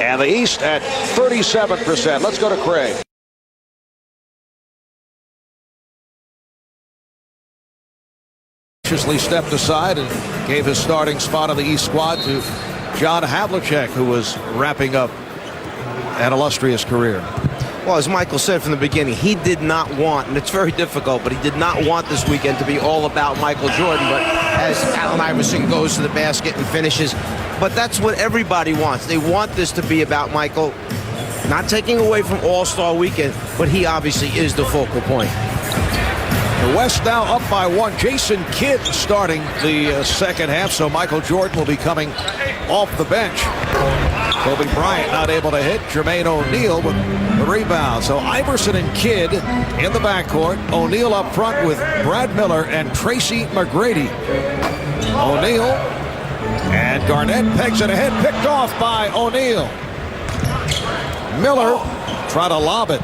And the East at 37%. Let's go to Craig. Graciously stepped aside and gave his starting spot on the East squad to John Havlicek, who was wrapping up an illustrious career. Well, as Michael said from the beginning, he did not want, and it's very difficult, but he did not want this weekend to be all about Michael Jordan. But as Allen Iverson goes to the basket and finishes, but that's what everybody wants. They want this to be about Michael, not taking away from All-Star Weekend, but he obviously is the focal point. The West now up by 1. Jason Kidd starting the second half, so Michael Jordan will be coming off the bench. Kobe Bryant not able to hit. Jermaine O'Neal with the rebound. So Iverson and Kidd in the backcourt. O'Neal up front with Brad Miller and Tracy McGrady. O'Neal and Garnett pegs it ahead. Picked off by O'Neal. Miller try to lob it.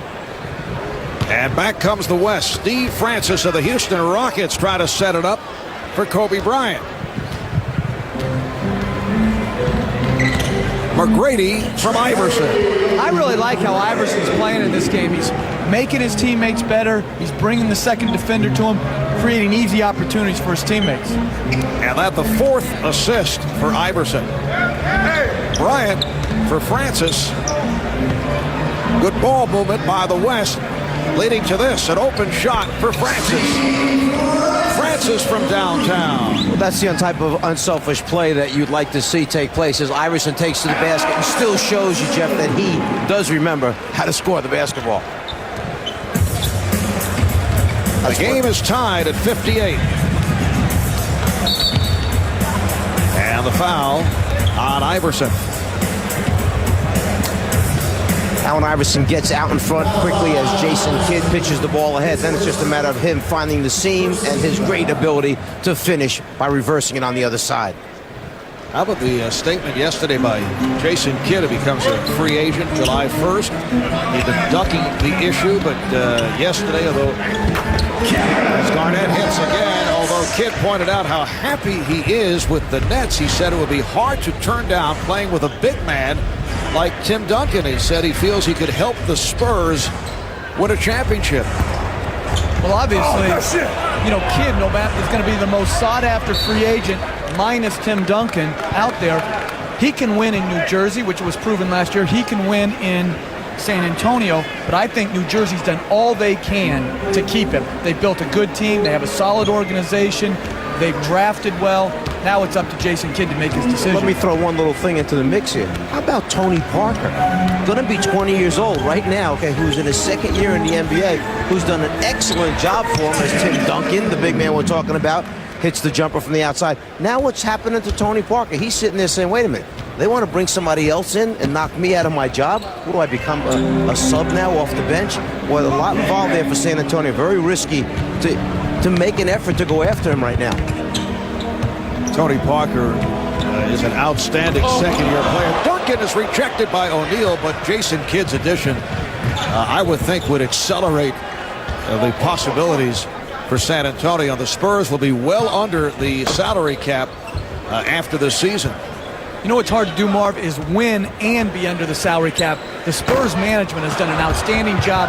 And back comes the West. Steve Francis of the Houston Rockets try to set it up for Kobe Bryant. McGrady from Iverson. I really like how Iverson's playing in this game. He's making his teammates better. He's bringing the second defender to him, creating easy opportunities for his teammates. And that the 4th assist for Iverson. Bryant for Francis. Good ball movement by the West, leading to this, an open shot for Francis. Francis from downtown. Well, that's the type of unselfish play that you'd like to see take place as Iverson takes to the basket and still shows you, Jeff, that he does remember how to score the basketball. The game is tied at 58. And the foul on Iverson. Allen Iverson gets out in front quickly as Jason Kidd pitches the ball ahead. Then it's just a matter of him finding the seam and his great ability to finish by reversing it on the other side. How about the statement yesterday by Jason Kidd? He becomes a free agent July 1st. He's been ducking the issue, but yesterday, although as Garnett hits again, although Kidd pointed out how happy he is with the Nets, he said it would be hard to turn down playing with a big man like Tim Duncan. He said he feels he could help the Spurs win a championship. Well, obviously, Kidd, no matter, is going to be the most sought-after free agent, minus Tim Duncan out there. He can win in New Jersey, which was proven last year. He can win in San Antonio, but I think New Jersey's done all they can to keep him. They've built a good team. They have a solid organization. They've drafted well. Now it's up to Jason Kidd to make his decision. Let me throw one little thing into the mix here. How about Tony Parker? Going to be 20 years old right now, okay, who's in his second year in the NBA, who's done an excellent job for him as Tim Duncan, the big man we're talking about, hits the jumper from the outside. Now what's happening to Tony Parker? He's sitting there saying, wait a minute, they want to bring somebody else in and knock me out of my job? What do I become, a sub now off the bench? Well, a lot involved there for San Antonio. Very risky to make an effort to go after him right now. Tony Parker is an outstanding second-year player. Duncan is rejected by O'Neal, but Jason Kidd's addition, I would think, would accelerate the possibilities for San Antonio. The Spurs will be well under the salary cap after this season. You know what's hard to do, Marv, is win and be under the salary cap. The Spurs management has done an outstanding job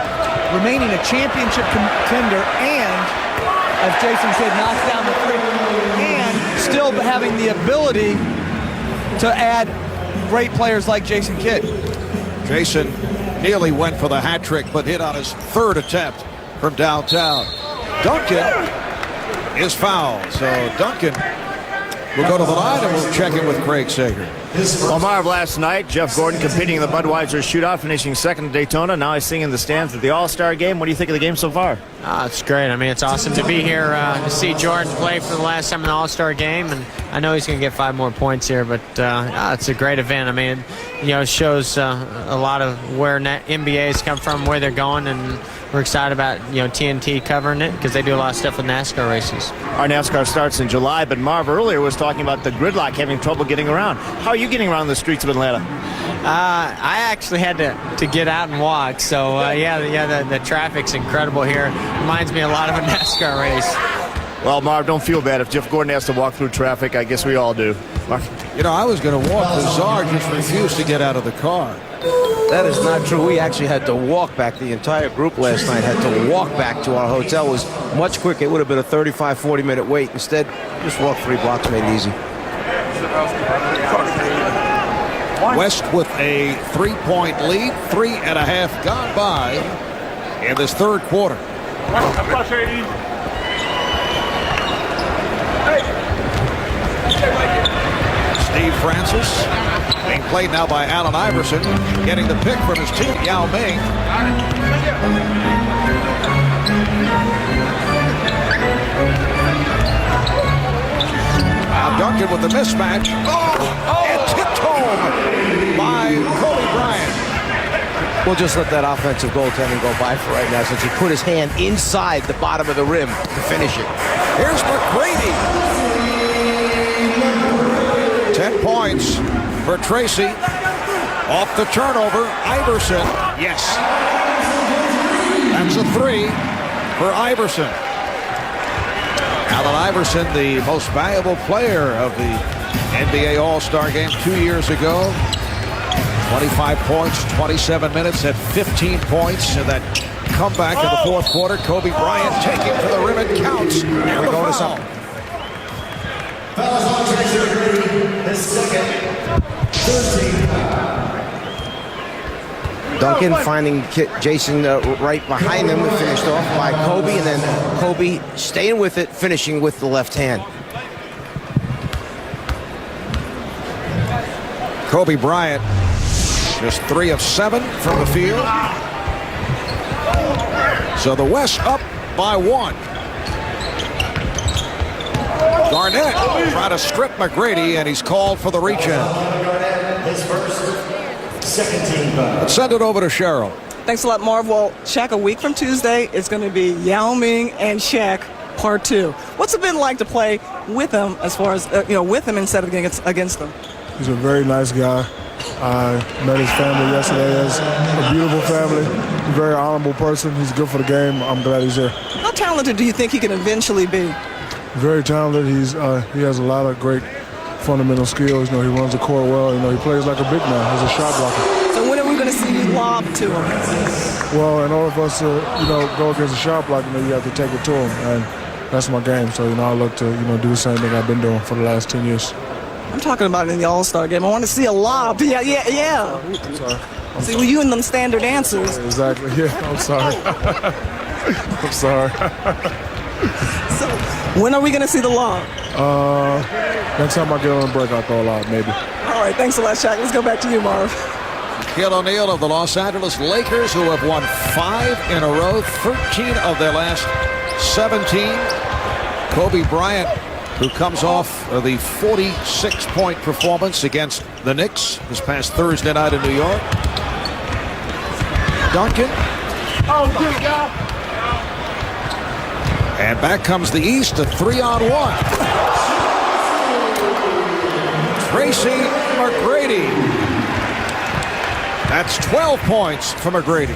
remaining a championship contender and, as Jason said, knocks down the three, and still having the ability to add great players like Jason Kidd. Jason nearly went for the hat trick, but hit on his 3rd attempt from downtown. Duncan is fouled, so Duncan will go to the line and we'll check in with Craig Sager. Well, Marv, last night, Jeff Gordon competing in the Budweiser Shootout, finishing second at Daytona. Now he's singing in the stands at the All-Star Game. What do you think of the game so far? It's great. I mean, it's awesome to be here to see Jordan play for the last time in the All-Star Game, and I know he's going to get 5 more points here, but it's a great event. I mean, it shows a lot of where NBA's come from, where they're going, and we're excited about TNT covering it because they do a lot of stuff with NASCAR races. Our NASCAR starts in July, but Marv earlier was talking about the gridlock, having trouble getting around. How are you getting around the streets of Atlanta? I actually had to get out and walk, so the traffic's incredible here. Reminds me a lot of a NASCAR race. Well, Marv, don't feel bad. If Jeff Gordon has to walk through traffic, I guess we all do. Marv? I was going to walk. The Czar just refused to get out of the car. That is not true. We actually had to walk back. The entire group last night had to walk back to our hotel. It was much quicker. It would have been a 35, 40-minute wait. Instead, just walk 3 blocks, made it easy. West with a 3-point lead, 3.5 gone by in this 3rd quarter. Steve Francis being played now by Allen Iverson, getting the pick from his team, Yao Ming. Now Duncan with the mismatch. And tipped home by Kobe Bryant. We'll just let that offensive goaltending go by for right now, since he put his hand inside the bottom of the rim to finish it. Here's McGrady. 10 points for Tracy. Off the turnover, Iverson. Yes. That's a 3 for Iverson. Allen Iverson, the most valuable player of the NBA All-Star Game 2 years ago. 25 points, 27 minutes at 15 points. And that comeback in the fourth quarter. Kobe Bryant taking to the rim. It counts. And the foul. Duncan finding Jason right behind him, finished off by Kobe, and then Kobe staying with it, finishing with the left hand. Kobe Bryant just 3 of 7 from the field. So the West up by 1. Garnett trying to strip McGrady, and he's called for the reach-in. Let's send it over to Cheryl. Thanks a lot, Marv. Well, Shaq, a week from Tuesday, it's going to be Yao Ming and Shaq Part 2. What's it been like to play with him, as far as, with him instead of against them? He's a very nice guy. I met his family yesterday. It's a beautiful family. He's a very honorable person. He's good for the game. I'm glad he's here. How talented do you think he can eventually be? Very talented. He has a lot of great fundamental skills. He runs the court well. He plays like a big man. He's a shot blocker. So when are we going to see you lob to him? Well, in order for us to, go against a shot blocker, you have to take it to him, and that's my game. So, I look to, do the same thing I've been doing for the last 10 years. I'm talking about in the All-Star game. I want to see a lob. Yeah. I'm sorry. See, well, you and them standard answers. Exactly. Yeah, I'm sorry. I'm sorry. So when are we going to see the lob? Next time I get on a break, I'll throw a lob, maybe. All right, thanks a lot, Shaq. Let's go back to you, Marv. Shaquille O'Neal of the Los Angeles Lakers, who have won 5 in a row, 13 of their last 17. Kobe Bryant, who comes off the 46-point performance against the Knicks this past Thursday night in New York. Duncan. And back comes the East, a 3-on-1. Tracy McGrady. That's 12 points for McGrady.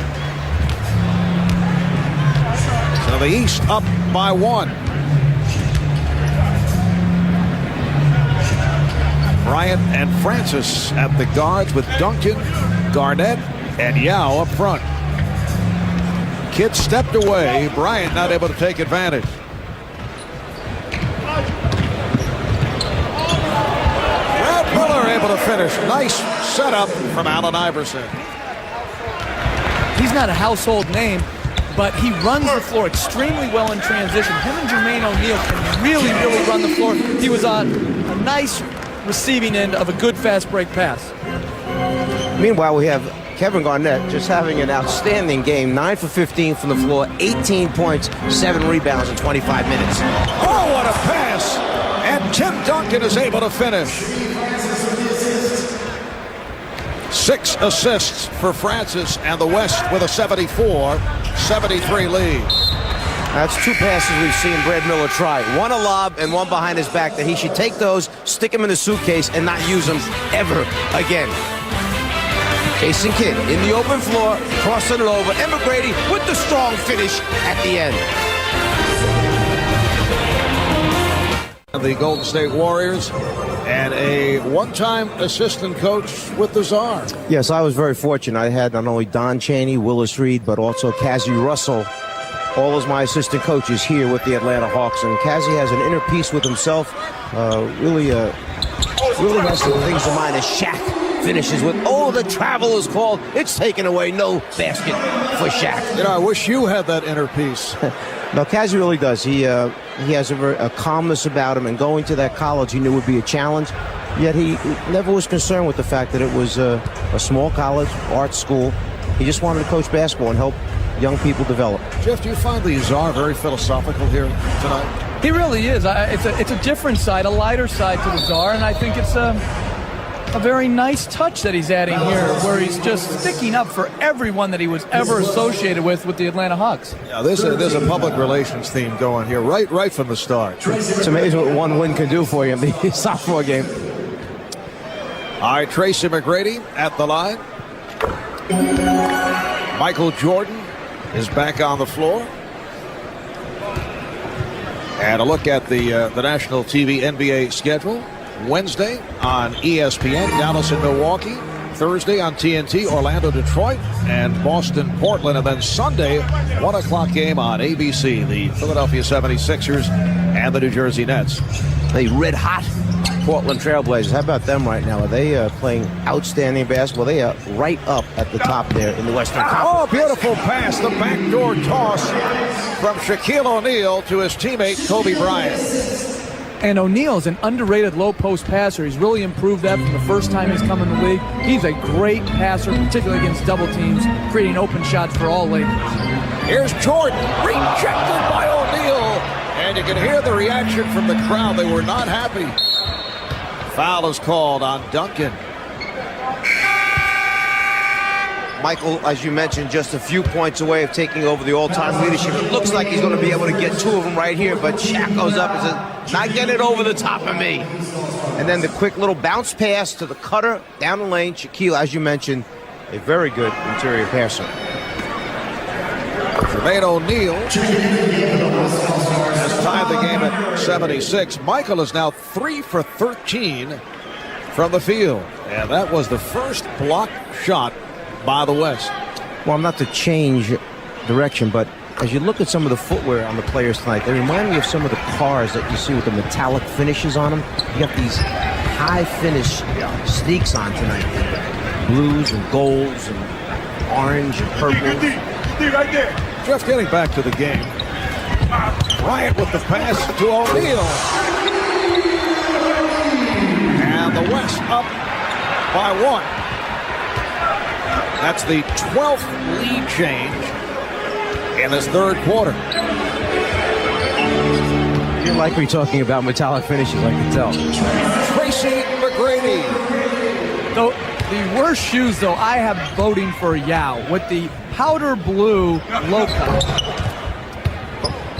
So the East up by 1. Bryant and Francis at the guards with Duncan, Garnett, and Yao up front. Kidd stepped away. Bryant not able to take advantage. Brad Miller able to finish. Nice setup from Allen Iverson. He's not a household name, but he runs the floor extremely well in transition. Him and Jermaine O'Neal can really run the floor. He was on a nice receiving end of a good fast break pass. Meanwhile, we have Kevin Garnett just having an outstanding game. 9 for 15 from the floor, 18 points, 7 rebounds in 25 minutes. Oh, what a pass! And Tim Duncan is able to finish. 6 assists for Francis, and the West with a 74-73 lead. That's 2 passes we've seen Brad Miller try. One a lob and one behind his back, that he should take those, stick them in the suitcase, and not use them ever again. Jason Kidd in the open floor, crossing it over, and McGrady with the strong finish at the end. The Golden State Warriors, and a one-time assistant coach with the Czar. Yes, I was very fortunate. I had not only Don Chaney, Willis Reed, but also Cassie Russell, all as my assistant coaches here with the Atlanta Hawks. And Cassie has an inner peace with himself. Really has some things in mind as Shaq finishes with, oh, the travel is called. It's taken away. No basket for Shaq. I wish you had that inner peace. No, Cassie really does. He has a calmness about him, and going to that college he knew would be a challenge. Yet he never was concerned with the fact that it was a small college, art school. He just wanted to coach basketball and help young people develop. Jeff, do you find the Czar very philosophical here tonight? He really is. It's a different side, a lighter side to the Czar, and I think it's a very nice touch that he's adding here, where he's just sticking up for everyone that he was ever associated with the Atlanta Hawks. Yeah, there's a public relations theme going here right from the start. It's amazing what one win can do for you in the sophomore game. All right, Tracy McGrady at the line. Michael Jordan is back on the floor. And a look at the national TV NBA schedule. Wednesday on ESPN, Dallas and Milwaukee. Thursday on TNT, Orlando, Detroit, and Boston, Portland. And then Sunday, 1 o'clock game on ABC, the Philadelphia 76ers and the New Jersey Nets. The red hot Portland Trailblazers. How about them right now? Are they playing outstanding basketball? They are right up at the top there in the Western Conference. Oh, beautiful pass. The backdoor toss from Shaquille O'Neal to his teammate Kobe Bryant. And O'Neal's an underrated low-post passer. He's really improved that from the first time he's come in the league. He's a great passer, particularly against double teams, creating open shots for all Lakers. Here's Jordan, rejected by O'Neal. And you can hear the reaction from the crowd. They were not happy. Foul is called on Duncan. Michael, as you mentioned, just a few points away of taking over the all-time leadership. It looks like he's going to be able to get two of them right here, but Shaq goes up and says, not getting it over the top of me. And then the quick little bounce pass to the cutter down the lane. Shaquille, as you mentioned, a very good interior passer. Jermaine O'Neal has tied the game at 76. Michael is now 3 for 13 from the field. And that was the first block shot by the West. Well, not to change direction, but as you look at some of the footwear on the players tonight, they remind me of some of the cars that you see with the metallic finishes on them. You got these high finish sneaks on tonight. Blues and golds and orange and purple. Right there. Just getting back to the game. Bryant with the pass to O'Neal. And the West up by 1. That's the 12th lead change in this third quarter. You're likely talking about metallic finishes, I can tell. Tracy McGrady. Though the worst shoes, though, I have voting for Yao with the powder blue low cut.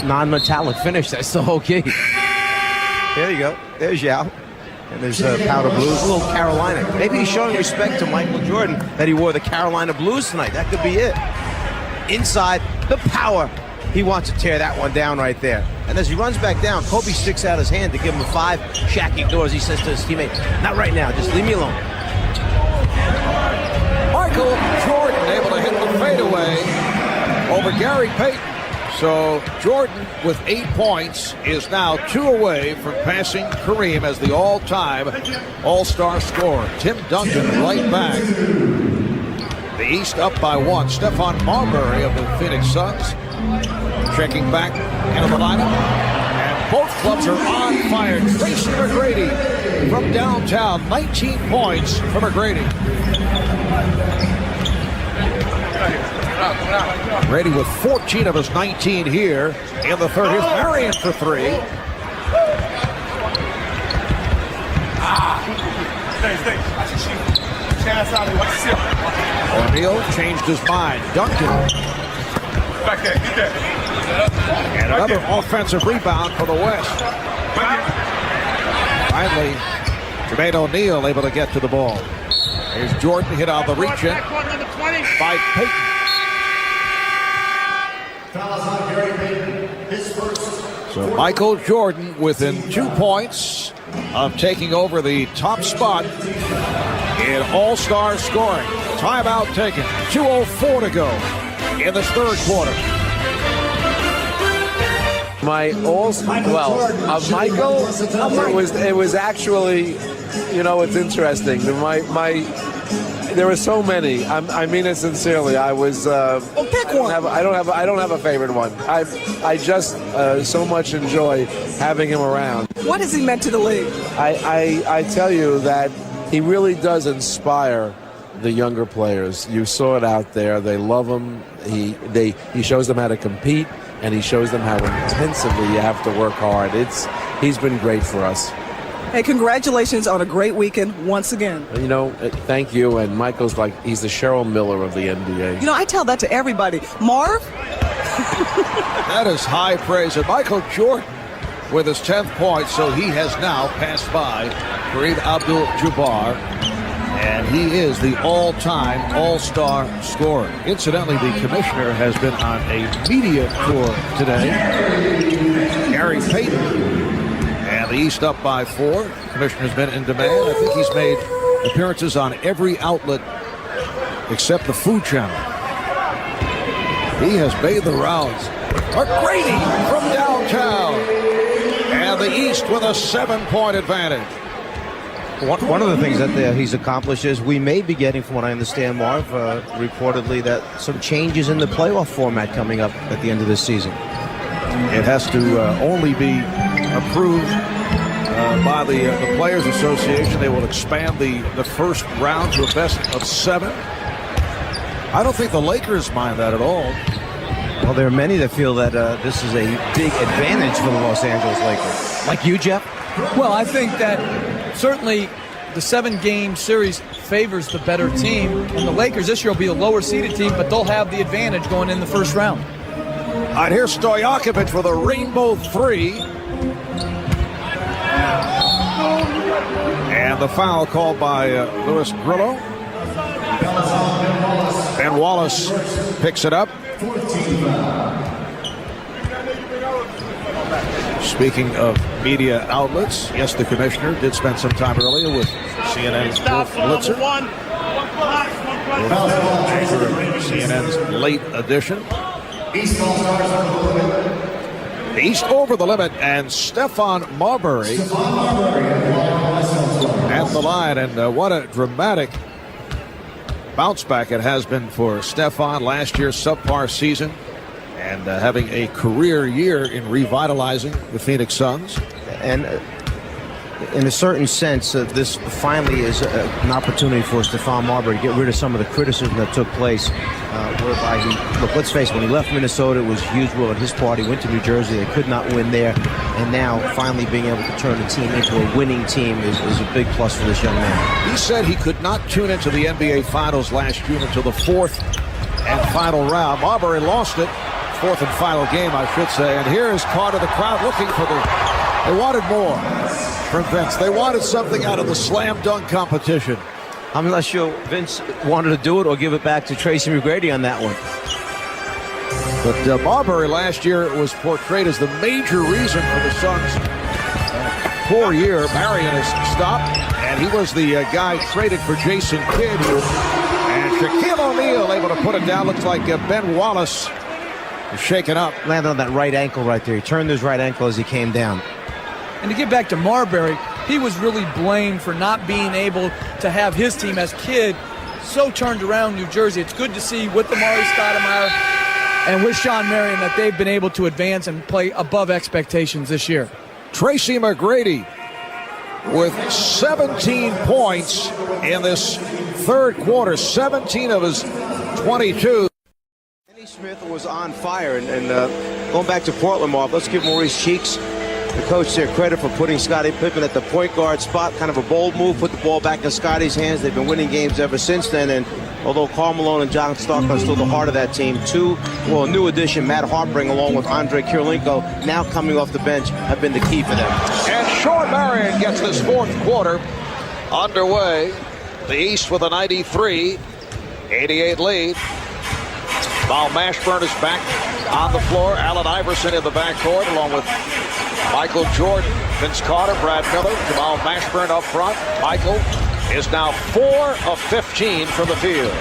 Non-metallic finish, that's still okay. There you go. There's Yao. And there's powder blues, a little Carolina. Maybe he's showing respect to Michael Jordan that he wore the Carolina blues tonight. That could be it. Inside, the power. He wants to tear that one down right there. And as he runs back down, Kobe sticks out his hand to give him a 5. Shaq ignores. He says to his teammate, not right now, just leave me alone. Michael Jordan able to hit the fadeaway over Gary Payton. So Jordan with 8 points is now 2 away from passing Kareem as the all-time all-star scorer. Tim Duncan right back. The East up by 1. Stephon Marbury of the Phoenix Suns checking back into the lineup. And both clubs are on fire. Tracy McGrady from downtown. 19 points for McGrady. Brady with 14 of his 19 here in the third. Here's Marion for 3. O'Neal changed his mind. Duncan. And another offensive rebound for the West. Finally, Jermaine O'Neal able to get to the ball. Here's Jordan hit on the reach-in by Payton. So Michael Jordan within 2 points of taking over the top spot in all-star scoring. Timeout taken. 2:04 to go in this third quarter. It was actually, it's interesting. There were so many. I mean it sincerely. I was. Pick one. I don't have a favorite one. I just so much enjoy having him around. What has he meant to the league? I tell you that he really does inspire the younger players. You saw it out there. They love him. He shows them how to compete and he shows them how intensively you have to work hard. He's been great for us. Hey, congratulations on a great weekend once again. You know, thank you. And Michael's like, he's the Cheryl Miller of the NBA. You know, I tell that to everybody. Marv? That is high praise. And Michael Jordan with his 10th point, so he has now passed by Kareem Abdul-Jabbar, and he is the all-time all-star scorer. Incidentally, the commissioner has been on a media tour today. Gary Payton. And the East up by 4. Commissioner's been in demand. I think he's made appearances on every outlet except the Food Channel. He has made the rounds. McGrady from downtown. And the East with a 7-point advantage. One of the things that he's accomplished is we may be getting, from what I understand, Marv, reportedly that some changes in the playoff format coming up at the end of this season. It has to only be approved by the Players Association. They will expand the first round to a best of 7. I don't think the Lakers mind that at all. Well, there are many that feel that this is a big advantage for the Los Angeles Lakers. Like you, Jeff? Well, I think that certainly the 7-game series favors the better team. And the Lakers this year will be a lower-seeded team, but they'll have the advantage going in the first round. All right, here's Stojakovic for the rainbow 3. And the foul called by Louis Grillo. Ben Wallace picks it up. Speaking of media outlets, yes, the commissioner did spend some time earlier with CNN's Wolf Blitzer. CNN's late edition. East over the limit, and Stephon Marbury at the line. And what a dramatic bounce back it has been for Stephon. Last year's subpar season, and having a career year in revitalizing the Phoenix Suns. And in a certain sense, this finally is an opportunity for Stephon Marbury to get rid of some of the criticism that took place, whereby look, let's face it, when he left Minnesota, it was a huge blow at his party, went to New Jersey, they could not win there, and now finally being able to turn the team into a winning team is a big plus for this young man. He said he could not tune into the NBA Finals last June until the 4th and final round. Marbury lost it, 4th and final game, I should say, and here is Carter, the crowd looking for they wanted more from Vince. They wanted something out of the slam dunk competition. I'm not sure Vince wanted to do it or give it back to Tracy McGrady on that one. But Marbury last year was portrayed as the major reason for the Suns' poor year. Marion has stopped, and he was the guy traded for Jason Kidd. And Shaquille O'Neal able to put it down. Looks like Ben Wallace is shaken up. Landed on that right ankle right there. He turned his right ankle as he came down. And to get back to Marbury, he was really blamed for not being able to have his team as Kidd so turned around New Jersey. It's good to see with Amari Stoudemire and with Sean Marion that they've been able to advance and play above expectations this year. Tracy McGrady with 17 points in this third quarter, 17 of his 22. Kenny Smith was on fire, and going back to Portland, Marv, let's give Maurice Cheeks, the coach, their credit for putting Scottie Pippen at the point guard spot. Kind of a bold move, put the ball back in Scottie's hands. They've been winning games ever since then, and although Karl Malone and John Stark are still the heart of that team, a new addition, Matt Harpring, along with Andre Kirilenko, now coming off the bench, have been the key for them. And Sean Marion gets this fourth quarter underway. The East with a 93-88 lead. Val Mashburn is back on the floor. Allen Iverson in the backcourt, along with Michael Jordan, Vince Carter, Brad Miller, Jamal Mashburn up front. Michael is now 4 of 15 from the field.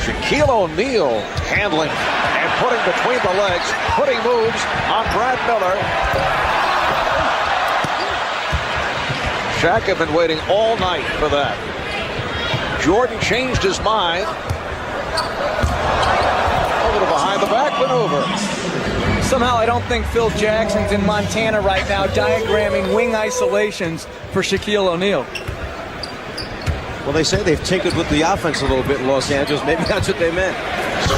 Shaquille O'Neal handling and putting between the legs, putting moves on Brad Miller. Shaq had been waiting all night for that. Jordan changed his mind. A little behind the back maneuver. Somehow I don't think Phil Jackson's in Montana right now diagramming wing isolations for Shaquille O'Neal. Well, they say they've tinkered with the offense a little bit in Los Angeles. Maybe that's what they meant.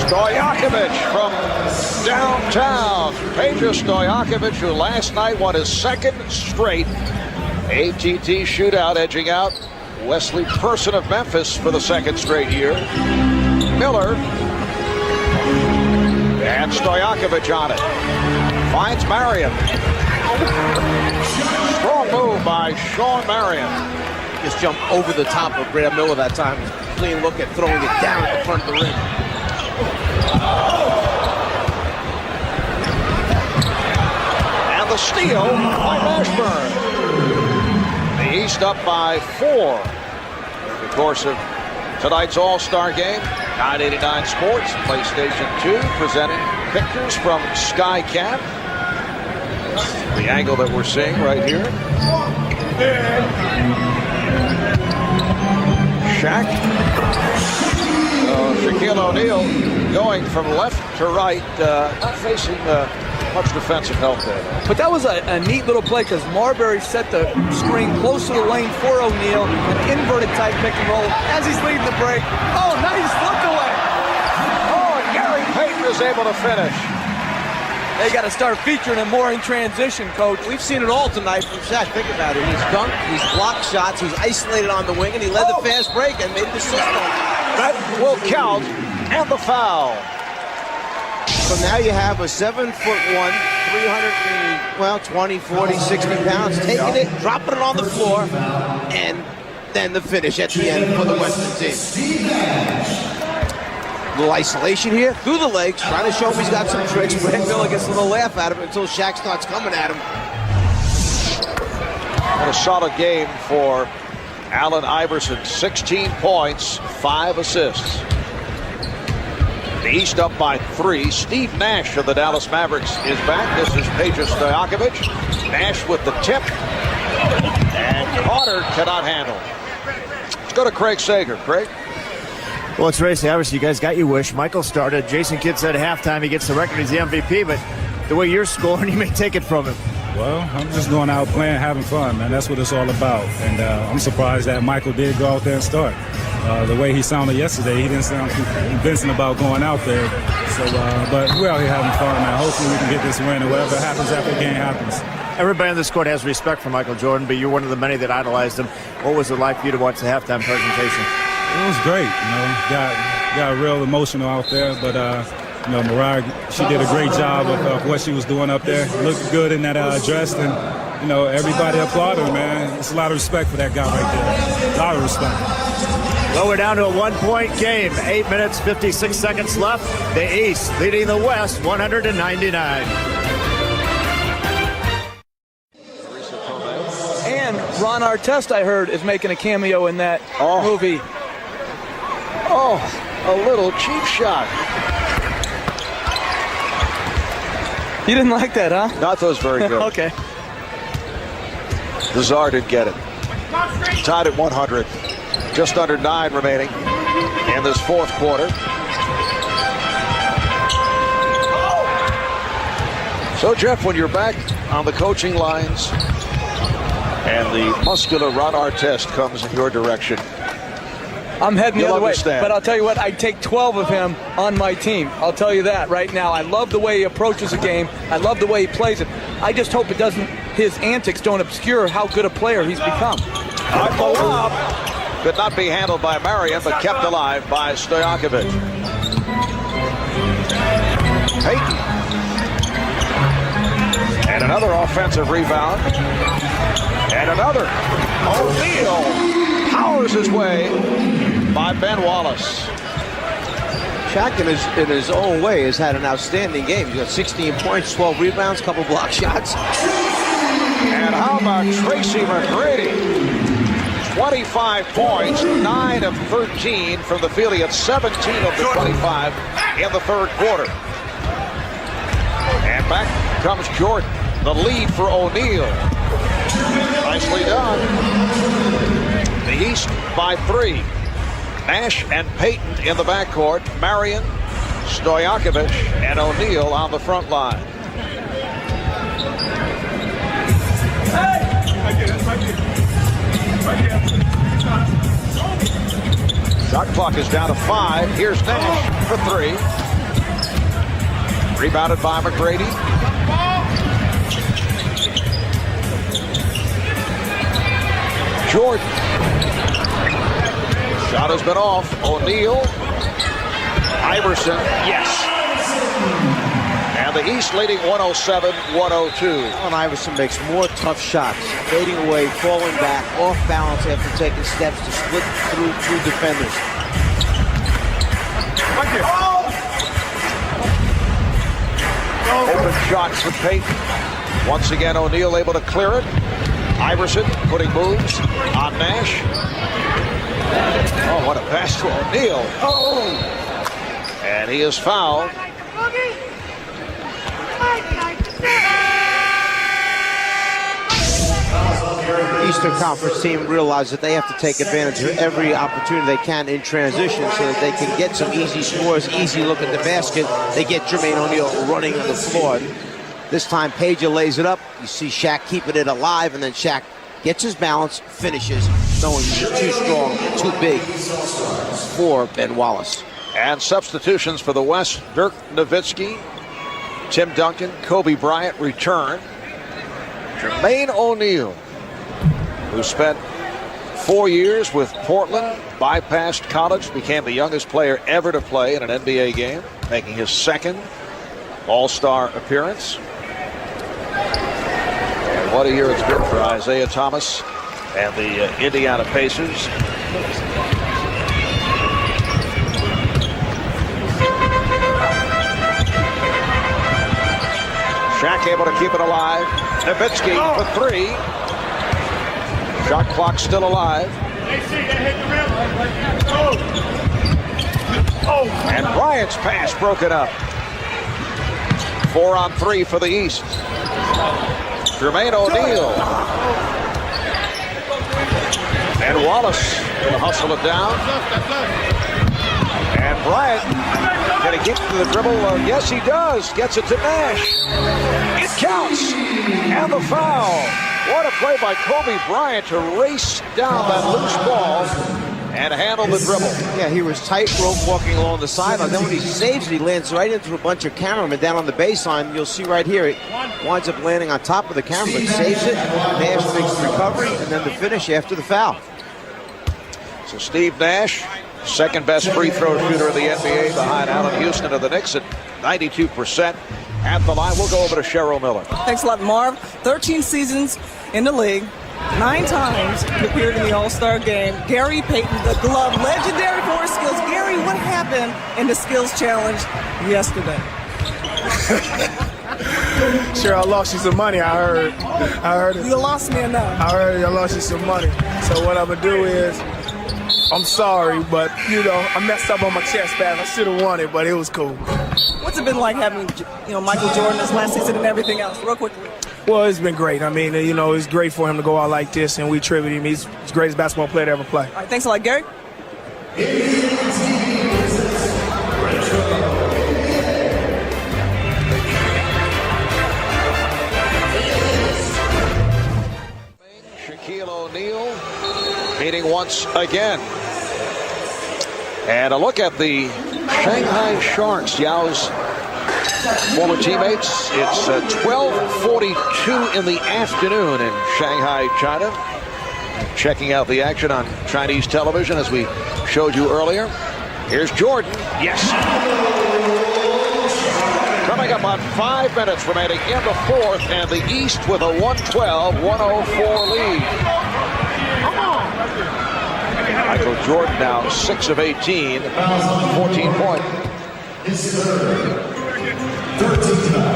Stojakovic from downtown. Peja Stojakovic, who last night won his second straight ATT shootout, edging out Wesley Person of Memphis for the second straight year. Miller and Stojakovic on it. Finds Marion. Strong move by Sean Marion. Just jumped over the top of Brad Miller that time. Clean look at throwing it down at the front of the ring. And the steal by Mashburn. The East up by 4 in the course of tonight's All-Star game. 989 Sports, PlayStation 2, presenting pictures from SkyCap. The angle that we're seeing right here. Shaq. Shaquille O'Neal going from left to right, not facing much defensive help there. But that was a neat little play because Marbury set the screen close to the lane for O'Neal, an inverted type pick and roll as he's leading the break. Oh, nice look away. Oh, and Gary Payton is able to finish. They got to start featuring him more in transition, Coach. We've seen it all tonight from Shaq. Think about it. He's dunked, he's blocked shots, he's isolated on the wing, and he led the fast break and made the system. That will count, and the foul. So now you have a 7'1", 20, 40, 60 pounds, taking it, dropping it on the floor, and then the finish at the end for the Western team. Little isolation here, through the legs, trying to show him he's got some tricks. Brad Miller gets a little laugh at him until Shaq starts coming at him. And a solid game for Allen Iverson. 16 points, 5 assists. The East up by 3. Steve Nash of the Dallas Mavericks is back. This is Peja Stojakovic. Nash with the tip. And Carter cannot handle. Let's go to Craig Sager. Craig? Well, it's race. Obviously, you guys got your wish. Michael started. Jason Kidd said at halftime he gets the record. He's the MVP, but the way you're scoring, you may take it from him. Well, I'm just going out playing, having fun, man. That's what it's all about. And I'm surprised that Michael did go out there and start. The way he sounded yesterday, he didn't sound too convincing about going out there. So, but we're out here having fun, man. Hopefully we can get this win, and whatever happens after the game happens. Everybody on this court has respect for Michael Jordan, but you're one of the many that idolized him. What was it like for you to watch the halftime presentation? It was great, you know. Got real emotional out there, but you know, Mariah, she did a great job of what she was doing up there. Looked good in that dress, and you know, everybody applauded her, man. It's a lot of respect for that guy right there. A lot of respect. Well, we're down to a 1-point game. 8 minutes, 56 seconds left. The East leading the West, 199. And Ron Artest, I heard, is making a cameo in that movie. Oh, a little cheap shot. You didn't like that, huh? No, I thought it was very good. Okay. The Czar did get it. Tied at 100. Just under 9 remaining in this fourth quarter. So, Jeff, when you're back on the coaching lines and the muscular Ron Artest comes in your direction, I'm heading the other way, understand. but I'll tell you what, I'd take 12 of him on my team. I'll tell you that right now. I love the way he approaches a game. I love the way he plays it. I just hope it doesn't, his antics don't obscure how good a player he's become. Could not be handled by Marion, but kept alive by Stojakovic. Payton. And another offensive rebound. And another. O'Neal powers his way by Ben Wallace. Shaq, in his own way, has had an outstanding game. He's got 16 points, 12 rebounds, couple block shots. And how about Tracy McGrady? 25 points, 9 of 13 from the field. He had 17 of the 25 in the third quarter. And back comes Jordan. The lead for O'Neal. Nicely done. The East by 3. Nash and Payton in the backcourt. Marion, Stojakovic, and O'Neal on the front line. Shot clock is down to 5. Here's Nash for 3. Rebounded by McGrady. Jordan. Shot has been off. O'Neal. Iverson. Yes. And the East leading 107-102. Allen Iverson makes more tough shots, fading away, falling back, off balance after taking steps to split through two defenders. Open shots for Payton. Once again, O'Neal able to clear it. Iverson putting moves on Nash. Oh, what a pass to O'Neal. Oh! And he is fouled. Eastern Conference team realizes that they have to take advantage of every opportunity they can in transition so that they can get some easy scores, easy look at the basket. They get Jermaine O'Neal running on the floor. This time, Pager lays it up. You see Shaq keeping it alive, and then Shaq gets his balance, finishes, knowing he's too strong, too big for Ben Wallace. And substitutions for the West: Dirk Nowitzki, Tim Duncan, Kobe Bryant return. Jermaine O'Neal, who spent 4 years with Portland, bypassed college, became the youngest player ever to play in an NBA game, making his second All-Star appearance. And what a year it's been for Isaiah Thomas and the Indiana Pacers. Shaq able to keep it alive. Nowitzki for 3. Shot clock still alive. And Bryant's pass broken up. 4 on 3 for the East. Jermaine O'Neal. And Wallace will hustle it down. And Bryant, can he get to the dribble? Yes, he does. Gets it to Nash. It counts. And the foul. What a play by Kobe Bryant to race down that loose ball and handle the dribble. Yeah, he was tightrope walking along the sideline. Then when he saves it, he lands right into a bunch of cameramen down on the baseline. You'll see right here, it winds up landing on top of the camera, saves it. Nash makes the recovery, and then the finish after the foul. So Steve Nash, second best free throw shooter in the NBA behind Allen Houston of the Knicks at 92%. At the line, we'll go over to Cheryl Miller. Thanks a lot, Marv. 13 seasons in the league, 9 times appeared in the All-Star game. Gary Payton, the glove, legendary for his skills. Gary, what happened in the skills challenge yesterday? Sure, I lost you some money, I heard it. You lost me enough. I heard I lost you some money. So what I'm going to do is, I'm sorry, but, I messed up on my chest pad. I should have won it, but it was cool. What's it been like having, Michael Jordan this last season and everything else? Real quickly. Well, it's been great. I mean, it's great for him to go out like this, and we tribute him. He's the greatest basketball player to ever play. All right, thanks a lot, Gary. Shaquille O'Neal meeting once again. And a look at the Shanghai Sharks, Yao's former teammates. It's 12:42 in the afternoon in Shanghai, China. Checking out the action on Chinese television as we showed you earlier. Here's Jordan. Yes. Coming up on 5 minutes remaining in the fourth, and the East with a 112-104 lead. Michael Jordan now 6 of 18, 14 points.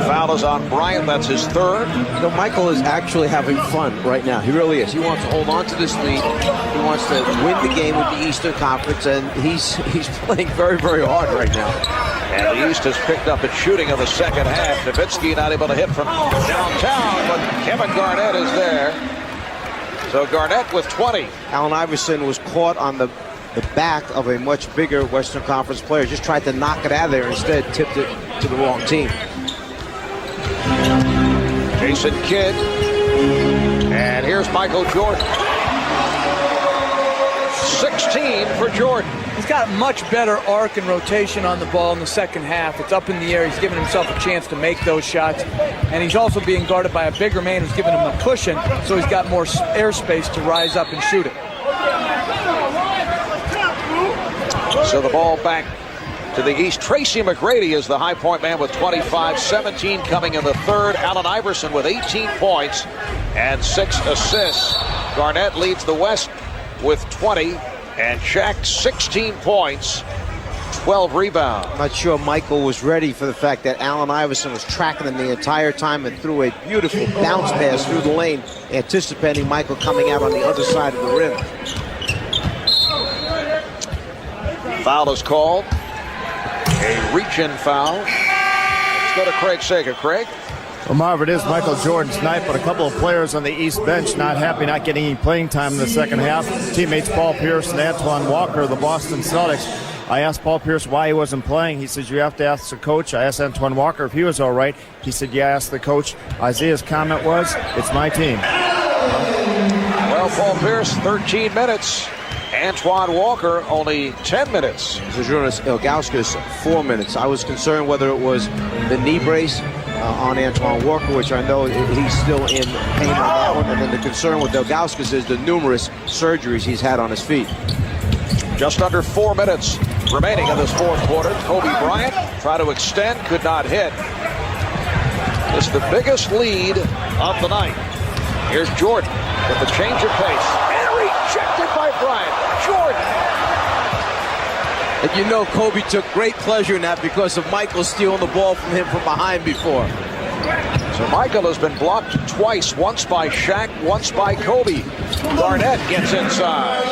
Foul is on Bryant. That's his third. Michael is actually having fun right now. He really is. He wants to hold on to this lead. He wants to win the game with the Eastern Conference, and he's playing very, very hard right now. And the East has picked up its shooting in the second half. Nowitzki not able to hit from downtown, but Kevin Garnett is there. So Garnett with 20. Allen Iverson was caught on the back of a much bigger Western Conference player. Just tried to knock it out of there. Instead, tipped it to the wrong team. Jason Kidd. And here's Michael Jordan. 6 16 for Jordan. He's got much better arc and rotation on the ball in the second half. It's up in the air. He's giving himself a chance to make those shots. And he's also being guarded by a bigger man who's giving him a cushion, so he's got more airspace to rise up and shoot it. So the ball back to the East. Tracy McGrady is the high point man with 25, 17 coming in the third. Allen Iverson with 18 points and 6 assists. Garnett leads the West with 20, and Shaq 16 points, 12 rebounds. I'm not sure Michael was ready for the fact that Allen Iverson was tracking him the entire time and threw a beautiful bounce pass through the lane, anticipating Michael coming out on the other side of the rim. Foul is called. A reach-in foul. Let's go to Craig Sager. Craig? Well, Marv, it is Michael Jordan's night, but a couple of players on the East bench not happy, not getting any playing time in the second half. Teammates Paul Pierce and Antoine Walker, the Boston Celtics. I asked Paul Pierce why he wasn't playing. He says, you have to ask the coach. I asked Antoine Walker if he was all right. He said, yeah, ask the coach. Isaiah's comment was, it's my team. Well, Paul Pierce, 13 minutes. Antoine Walker, only 10 minutes. Zydrunas Ilgauskas, 4 minutes. I was concerned whether it was the knee brace on Antoine Walker, which I know he's still in pain on that one. And then the concern with Ilgauskas is the numerous surgeries he's had on his feet. Just under 4 minutes remaining in this fourth quarter. Kobe Bryant tried to extend, could not hit. It's the biggest lead of the night. Here's Jordan with the change of pace. And rejected by Bryant. Jordan. And you know Kobe took great pleasure in that because of Michael stealing the ball from him from behind before. So Michael has been blocked twice, once by Shaq, once by Kobe. Garnett gets inside.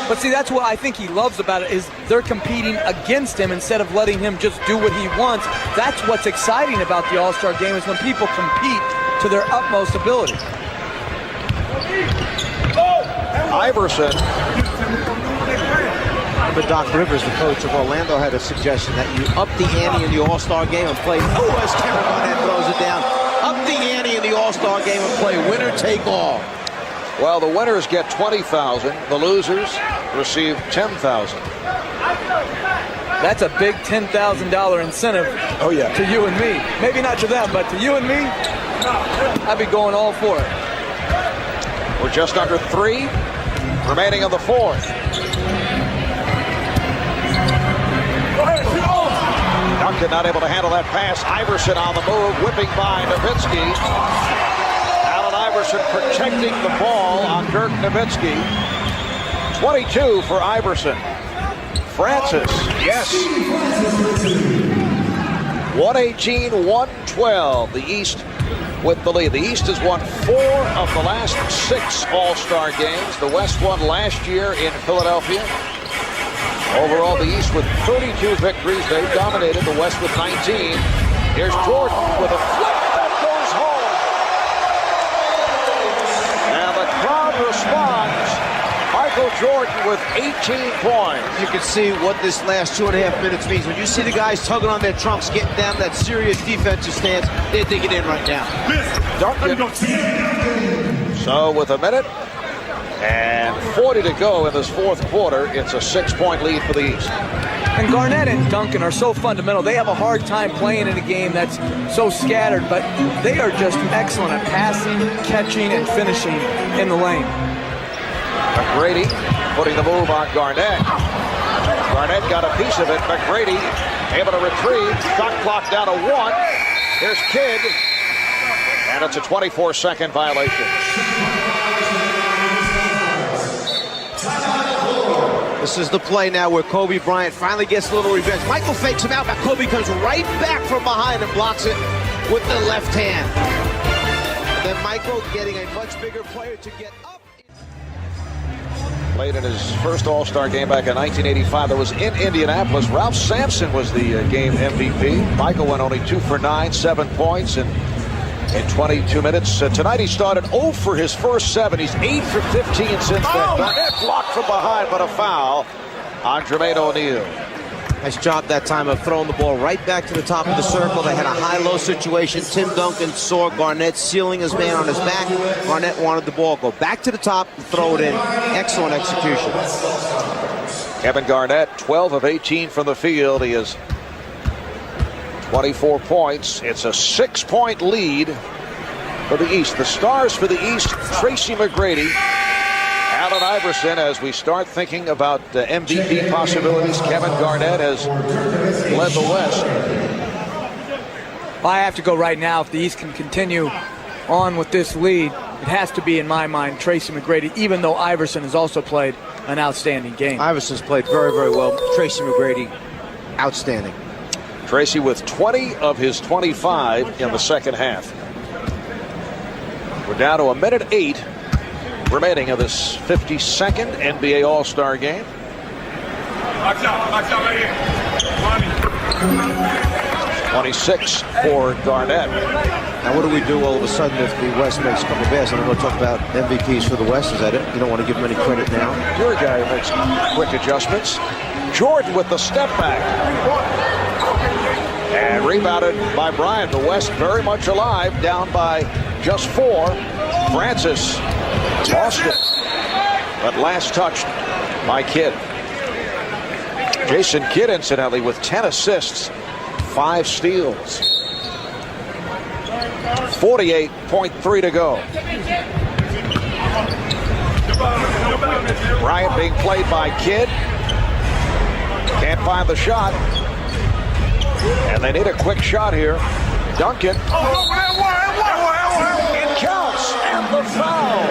But see, that's what I think he loves about it, is they're competing against him instead of letting him just do what he wants. That's what's exciting about the All-Star game, is when people compete to their utmost ability. Iverson. But Doc Rivers, the coach of Orlando, had a suggestion that you up the ante in the All-Star game and play, as Kevin Garnett throws it down, up the ante in the All-Star game and play winner take all. Well, the winners get $20,000. The losers receive $10,000. That's a big $10,000 incentive. Oh, yeah. To you and me. Maybe not to them, but to you and me, I'd be going all for it. We're just under 3 remaining in the fourth. Duncan not able to handle that pass. Iverson on the move, whipping by Nowitzki. Allen Iverson protecting the ball on Dirk Nowitzki. 22 for Iverson. Francis, yes. 118-112. The East with the lead. The East has won 4 of the last 6 All-Star games. The West won last year in Philadelphia. Overall, the East with 32 victories. They've dominated. The West with 19. Here's Jordan with a flip that goes home. And the crowd responds. Michael Jordan with 18 points. You can see what this last 2.5 minutes means. When you see the guys tugging on their trunks, getting down that serious defensive stance, they're digging in right now. Duncan. So with a minute and 40 to go in this fourth quarter, it's a 6-point lead for the East. And Garnett and Duncan are so fundamental. They have a hard time playing in a game that's so scattered, but they are just excellent at passing, catching, and finishing in the lane. McGrady putting the move on Garnett. Garnett got a piece of it. McGrady able to retrieve. Shot clock down to 1. Here's Kidd. And it's a 24-second violation. This is the play now where Kobe Bryant finally gets a little revenge. Michael fakes him out, but Kobe comes right back from behind and blocks it with the left hand. And then Michael getting a much bigger player to get up. Played in his first All-Star game back in 1985. That was in Indianapolis. Ralph Sampson was the game MVP. Michael went only 2 for 9, 7 points in 22 minutes. Tonight he started 0 for his first 7. He's 8 for 15 since then. Garnett blocked from behind, but a foul on Jermaine O'Neal. Nice job that time of throwing the ball right back to the top of the circle. They had a high-low situation. Tim Duncan saw Garnett sealing his man on his back. Garnett wanted the ball go back to the top and throw it in. Excellent execution. Kevin Garnett, 12 of 18 from the field. He has 24 points. It's a 6-point lead for the East. The stars for the East, Tracy McGrady, Allen Iverson. As we start thinking about MVP possibilities, Kevin Garnett has led the West. I have to go right now. If the East can continue on with this lead, it has to be, in my mind, Tracy McGrady, even though Iverson has also played an outstanding game. Iverson's played very, very well. Tracy McGrady, outstanding. Tracy with 20 of his 25 in the second half. We're down to 1:08 remaining of this 52nd NBA All-Star game. Box out right here. 26 for Garnett. Now, what do we do all of a sudden if the West makes a couple passes? I'm going to talk about MVPs for the West. Is that it? You don't want to give them any credit now? You're a guy who makes quick adjustments. Jordan with the step back. And rebounded by Bryant. The West very much alive, down by just 4. Francis lost it, but last touched by Kidd. Jason Kidd, incidentally, with 10 assists, 5 steals. 48.3 to go. Bryant being played by Kidd. Can't find the shot. And they need a quick shot here. Duncan. It counts, and the foul.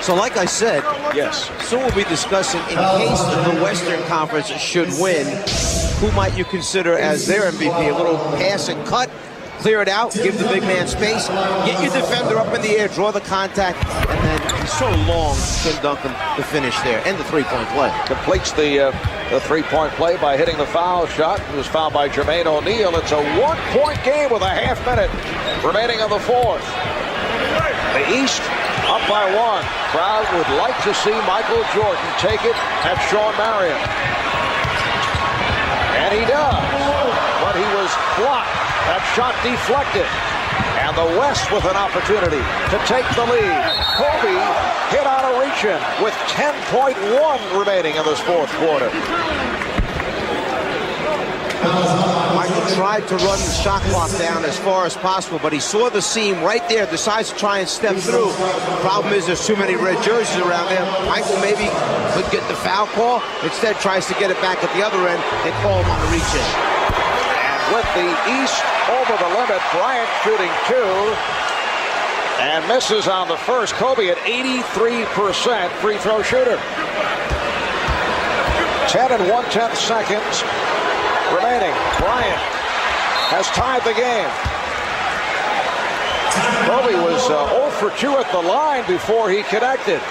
So like I said, yes. Soon we'll be discussing, in case the Western Conference should win, who might you consider as their MVP? A little pass and cut, clear it out, give the big man space, get your defender up in the air, draw the contact, and then he's so long, Tim Duncan, the finish there, and the three-point play. Completes the three-point play by hitting the foul shot. It was fouled by Jermaine O'Neal. It's a 1-point game with a half minute remaining of the fourth. The East up by 1. Crowd would like to see Michael Jordan take it at Sean Marion. And he does. But he was blocked. That shot deflected. And the West with an opportunity to take the lead. Kobe hit on a reach-in with 10.1 remaining in this fourth quarter. Michael tried to run the shot clock down as far as possible, but he saw the seam right there, decides to try and step through. The problem is there's too many red jerseys around there. Michael maybe could get the foul call. Instead tries to get it back at the other end. They call him on the reach-in. With the East over the limit, Bryant shooting 2 and misses on the first. Kobe at 83% free throw shooter. 10 1/10 seconds remaining. Bryant has tied the game. Kobe was 0 for 2 at the line before he connected.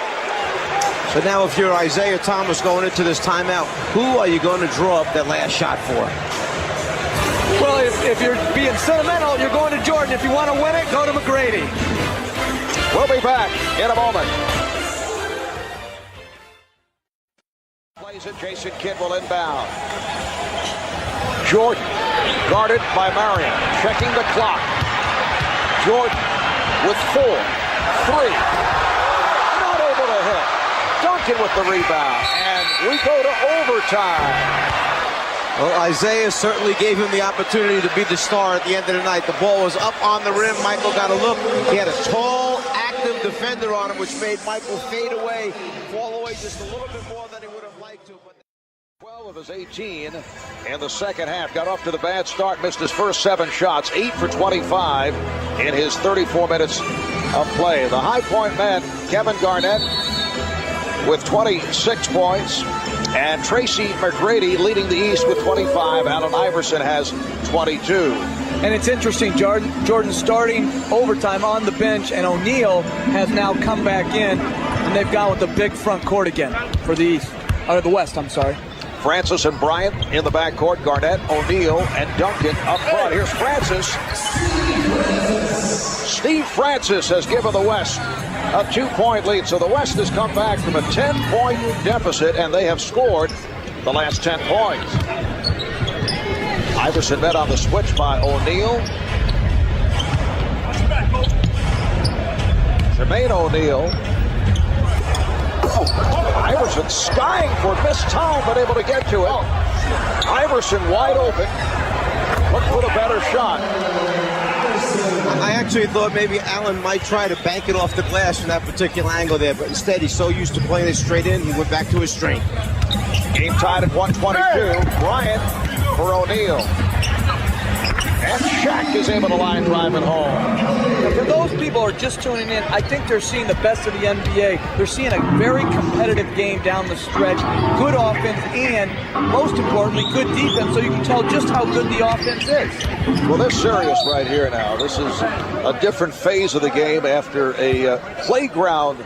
So now if you're Isaiah Thomas going into this timeout, who are you going to draw up that last shot for? Well, if you're being sentimental, you're going to Jordan. If you want to win it, go to McGrady. We'll be back in a moment. Plays it. Jason Kidd will inbound. Jordan, guarded by Marion, checking the clock. Jordan with 4, 3. Not able to hit. Duncan with the rebound. And we go to overtime. Well, Isaiah certainly gave him the opportunity to be the star at the end of the night. The ball was up on the rim. Michael got a look. He had a tall, active defender on him, which made Michael fade away, fall away just a little bit more than he would have liked to. 12 of his 18 in the second half. Got off to the bad start, missed his first 7 shots, 8 for 25 in his 34 minutes of play. The high point man, Kevin Garnett, with 26 points. And Tracy McGrady leading the East with 25. Allen Iverson has 22. And it's interesting, Jordan starting overtime on the bench, and O'Neal has now come back in, and they've gone with the big front court again for the East, or the West, I'm sorry. Francis and Bryant in the backcourt. Garnett, O'Neal, and Duncan up front. Here's Francis. Steve Francis has given the West a 2-point lead. So the West has come back from a 10-point deficit, and they have scored the last 10 points. Iverson met on the switch by O'Neal. Jermaine O'Neal Iverson skying for missed time, but able to get to it. Iverson wide open. Look for the better shot. I actually thought maybe Allen might try to bank it off the glass from that particular angle there, but instead he's so used to playing it straight in, he went back to his strength. Game tied at 122. Bryant for O'Neal. And Shaq is able to line drive it home. Now, for those people who are just tuning in, I think they're seeing the best of the NBA. They're seeing a very competitive game down the stretch, good offense, and most importantly, good defense, so you can tell just how good the offense is. Well, they're serious right here now. This is a different phase of the game after a playground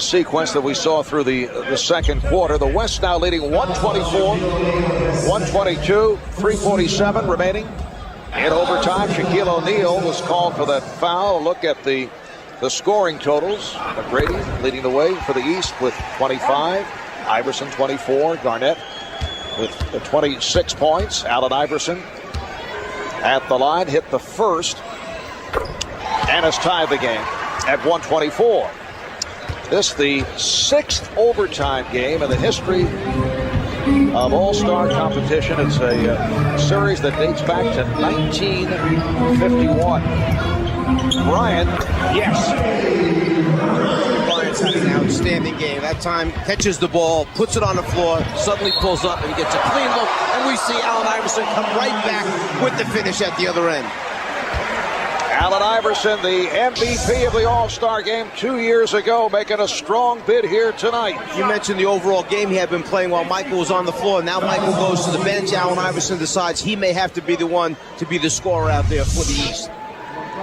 sequence that we saw through the second quarter. The West now leading 124, 122, 3:47 remaining. In overtime, Shaquille O'Neal was called for that foul. Look at the scoring totals. McGrady leading the way for the East with 25. Iverson 24. Garnett with 26 points. Allen Iverson at the line hit the first and has tied the game at 124. This the 6th overtime game in the history of All-Star competition. It's a series that dates back to 1951. Bryant, yes. Bryant's had an outstanding game. That time catches the ball, puts it on the floor, suddenly pulls up and gets a clean look, and we see Allen Iverson come right back with the finish at the other end. Allen Iverson, the MVP of the All-Star game 2 years ago, making a strong bid here tonight. You mentioned the overall game he had been playing while Michael was on the floor. Now Michael goes to the bench. Allen Iverson decides he may have to be the one to be the scorer out there for the East.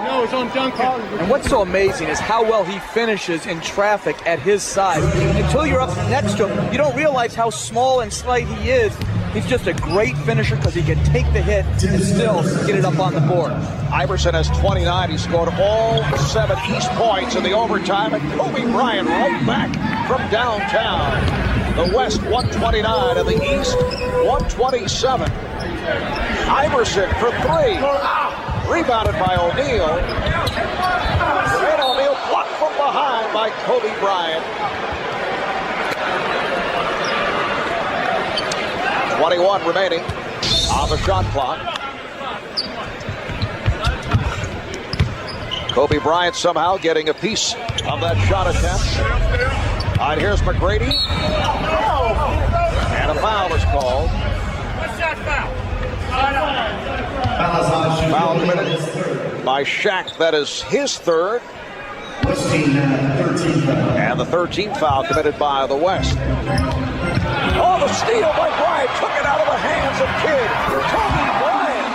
No, it's on Duncan. And what's so amazing is how well he finishes in traffic at his size. Until you're up next to him, you don't realize how small and slight he is. He's just a great finisher because he can take the hit and still get it up on the board. Iverson has 29. He scored all 7 East points in the overtime, and Kobe Bryant right back from downtown. The West 129 and the East 127. Iverson for 3. Rebounded by O'Neal. And O'Neal blocked from behind by Kobe Bryant. 21 remaining on the shot clock. Kobe Bryant somehow getting a piece of that shot attempt. All right, here's McGrady. And a foul is called. Foul committed by Shaq. That is his third. And the 13th foul committed by the West. Oh, the steal by Bryant took it out of the hands of Kidd. Kobe Bryant.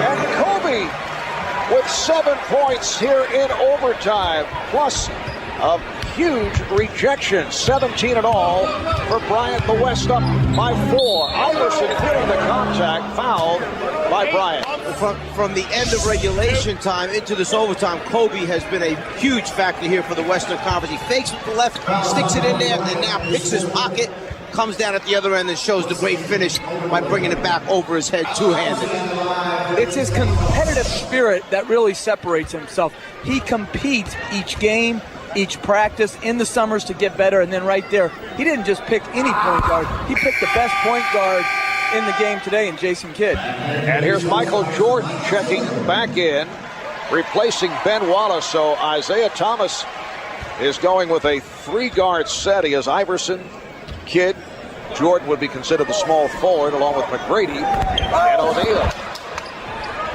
And Kobe with 7 points here in overtime, plus a huge rejection. 17 in all for Bryant. The West up by 4. Iverson feeling the contact, fouled by Bryant. From the end of regulation time into this overtime, Kobe has been a huge factor here for the Western Conference. He fakes with the left, sticks it in there, and now picks his pocket, comes down at the other end and shows the great finish by bringing it back over his head two-handed. It's his competitive spirit that really separates himself. He competes each game, each practice in the summers to get better, and then right there, he didn't just pick any point guard. He picked the best point guard in the game today in Jason Kidd. And here's Michael Jordan checking back in, replacing Ben Wallace. So Isaiah Thomas is going with a 3-guard set. He has Iverson, Kidd. Jordan would be considered the small forward along with McGrady and O'Neal.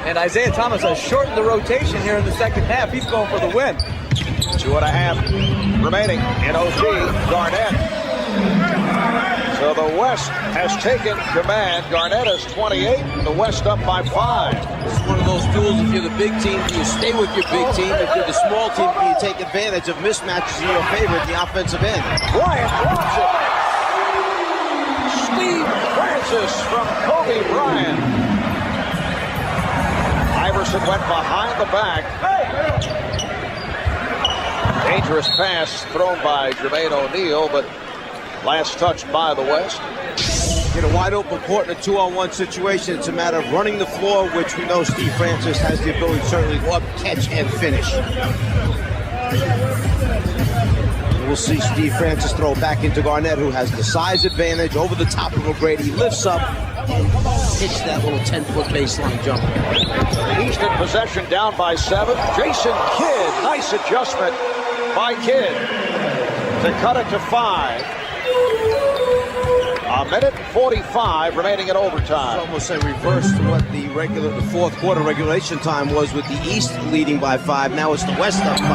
And Isaiah Thomas has shortened the rotation here in the second half. He's going for the win. 2.5 remaining in OT. Garnett. So the West has taken command. Garnett has 28. The West up by 5. It's one of those duels. If you're the big team, do you stay with your big team? If you're the small team, do you take advantage of mismatches in your favor at the offensive end? Bryant blocks it. Steve Francis from Kobe Bryant. Iverson went behind the back. Dangerous pass thrown by Jermaine O'Neal, but last touch by the West. In a wide open court in a 2-on-1 situation, it's a matter of running the floor, which we know Steve Francis has the ability to certainly go up, catch, and finish. We'll see Steve Francis throw back into Garnett, who has the size advantage over the top of O'Grady. Lifts up and hits that little 10-foot baseline jump. East in possession, down by 7. Jason Kidd, nice adjustment by Kidd to cut it to 5. A minute and 45 remaining in overtime. It's almost a reverse to what the fourth quarter regulation time was, with the East leading by 5. Now it's the West up 5.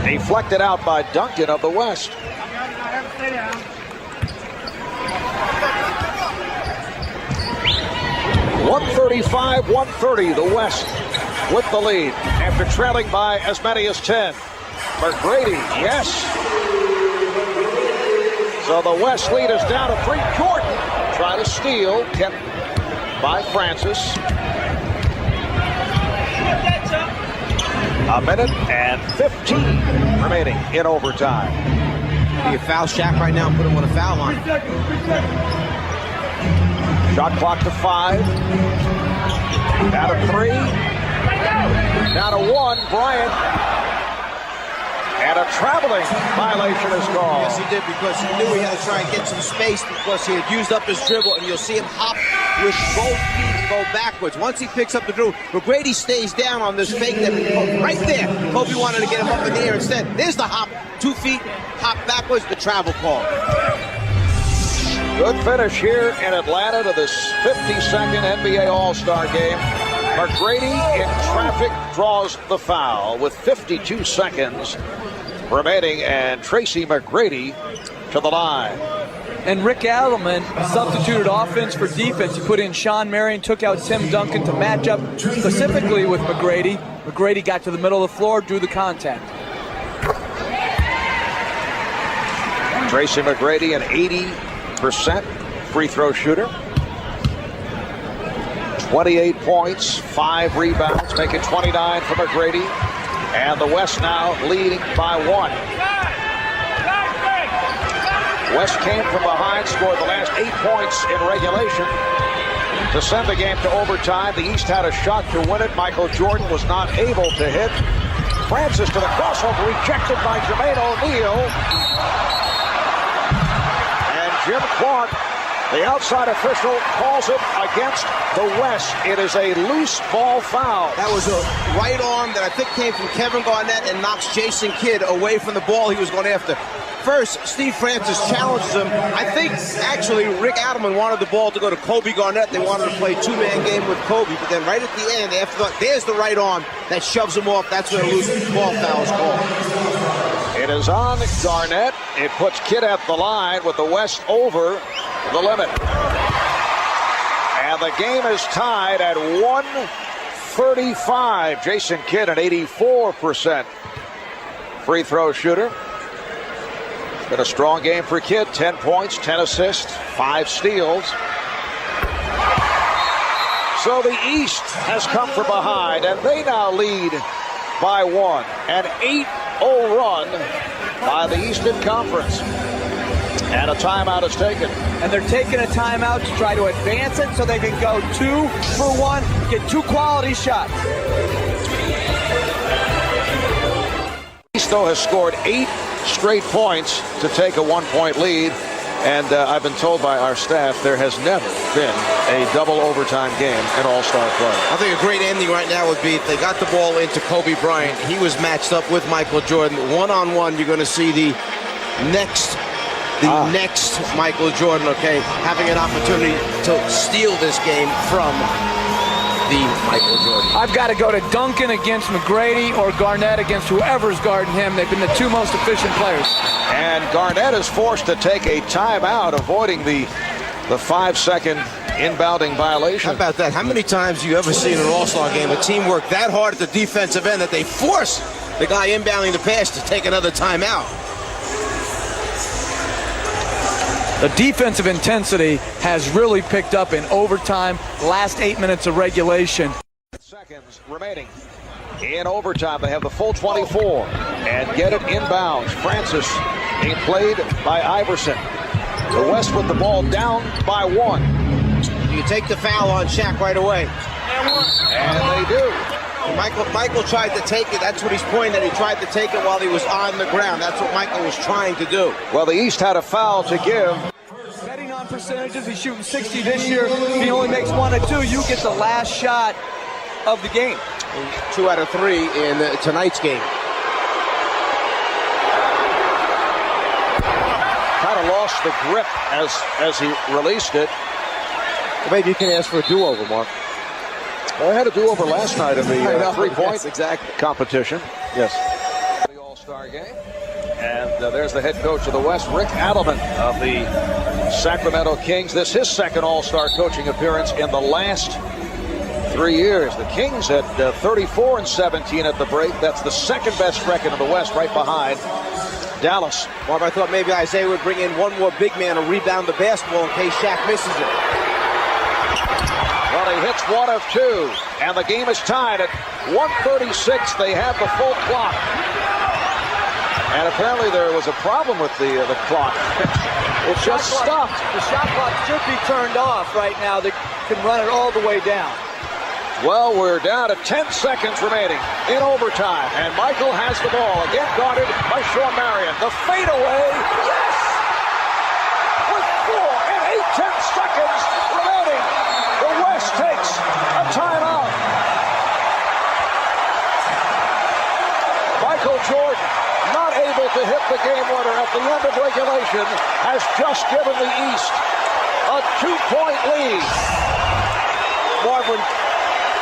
Deflected out by Duncan of the West. $135-130, the West with the lead after trailing by as many as 10. McGrady, yes. So the West lead is down to 3. Jordan try to steal, kept by Francis. A minute and 15 remaining in overtime. Be a foul Shaq right now, put him on a foul line. Shot clock to 5. Down to 3. Down to 1. Bryant. And a traveling violation is called. Yes, he did, because he knew he had to try and get some space, because he had used up his dribble, and you'll see him hop with both feet, go backwards. Once he picks up the dribble, McGrady stays down on this fake that right there. Kobe wanted to get him up in the air instead. There's the hop, 2 feet, hop backwards, the travel call. Good finish here in Atlanta to this 52nd NBA All-Star game. McGrady in traffic draws the foul with 52 seconds remaining, and Tracy McGrady to the line. And Rick Adelman substituted offense for defense. He put in Sean Marion, took out Tim Duncan to match up specifically with McGrady. McGrady got to the middle of the floor, drew the contact. Tracy McGrady, an 80% free throw shooter. 28 points, 5 rebounds, making 29 for McGrady. And the West now leading by 1. West came from behind, scored the last 8 points in regulation to send the game to overtime. The East had a shot to win it. Michael Jordan was not able to hit. Francis to the crossover, rejected by Jermaine O'Neal. And Jim Clark, the outside official, calls it against the West. It is a loose ball foul. That was a right arm that I think came from Kevin Garnett and knocks Jason Kidd away from the ball he was going after. First, Steve Francis challenges him. I think, actually, Rick Adelman wanted the ball to go to Kobe Garnett. They wanted to play two-man game with Kobe. But then right at the end, there's the right arm that shoves him off. That's where a loose ball foul is called. It is on Garnett. It puts Kidd at the line with the West over the limit. And the game is tied at 135. Jason Kidd, an 84% free throw shooter. It's been a strong game for Kidd. 10 points, 10 assists, 5 steals. So the East has come from behind, and they now lead by 1. An 8-0 run by the Eastern Conference. And a timeout is taken. And they're taking a timeout to try to advance it so they can go 2 for 1, get 2 quality shots. East, though, has scored 8 straight points to take a 1-point lead. And I've been told by our staff there has never been a double overtime game in All-Star play. I think a great ending right now would be if they got the ball into Kobe Bryant. He was matched up with Michael Jordan. One-on-one, you're going to see the next Michael Jordan, okay, having an opportunity to steal this game from the Michael Jordan. I've got to go to Duncan against McGrady or Garnett against whoever's guarding him. They've been the 2 most efficient players. And Garnett is forced to take a timeout, avoiding the 5-second inbounding violation. How about that? How many times do you ever see in an All-Star game a team work that hard at the defensive end that they force the guy inbounding the pass to take another timeout? The defensive intensity has really picked up in overtime, last 8 minutes of regulation. Seconds remaining in overtime. They have the full 24 and get it inbounds. Francis being played by Iverson. The West with the ball down by 1. You take the foul on Shaq right away. And they do. Michael tried to take it. That's what he's pointing at. He tried to take it while he was on the ground. That's what Michael was trying to do. Well, the East had a foul to give. Betting on percentages, he's shooting 60 this year. If he only makes 1 or 2, you get the last shot of the game. 2 out of 3 in tonight's game. Kind of lost the grip as he released it. Well, maybe you can ask for a do-over, Mark. Well, I had a do-over last night in the three-point exactly. competition. Yes. The All-Star game. And there's the head coach of the West, Rick Adelman of the Sacramento Kings. This is his second All-Star coaching appearance in the last 3 years. The Kings at 34-17 at the break. That's the second best record in the West, right behind Dallas. Marv, I thought maybe Isaiah would bring in one more big man to rebound the basketball in case Shaq misses it. Well, he hits 1 of 2, and the game is tied at 1:36. They have the full clock. And apparently there was a problem with the clock. It just stopped. The shot clock should be turned off right now. They can run it all the way down. Well, we're down to 10 seconds remaining in overtime. And Michael has the ball. Again guarded by Sean Marion. The fadeaway. Yes! With 4 and 8/10 seconds remaining, the West takes a timeout. Michael Jordan, not able to hit the game winner at the end of regulation, has just given the East a 2-point lead. Marvin,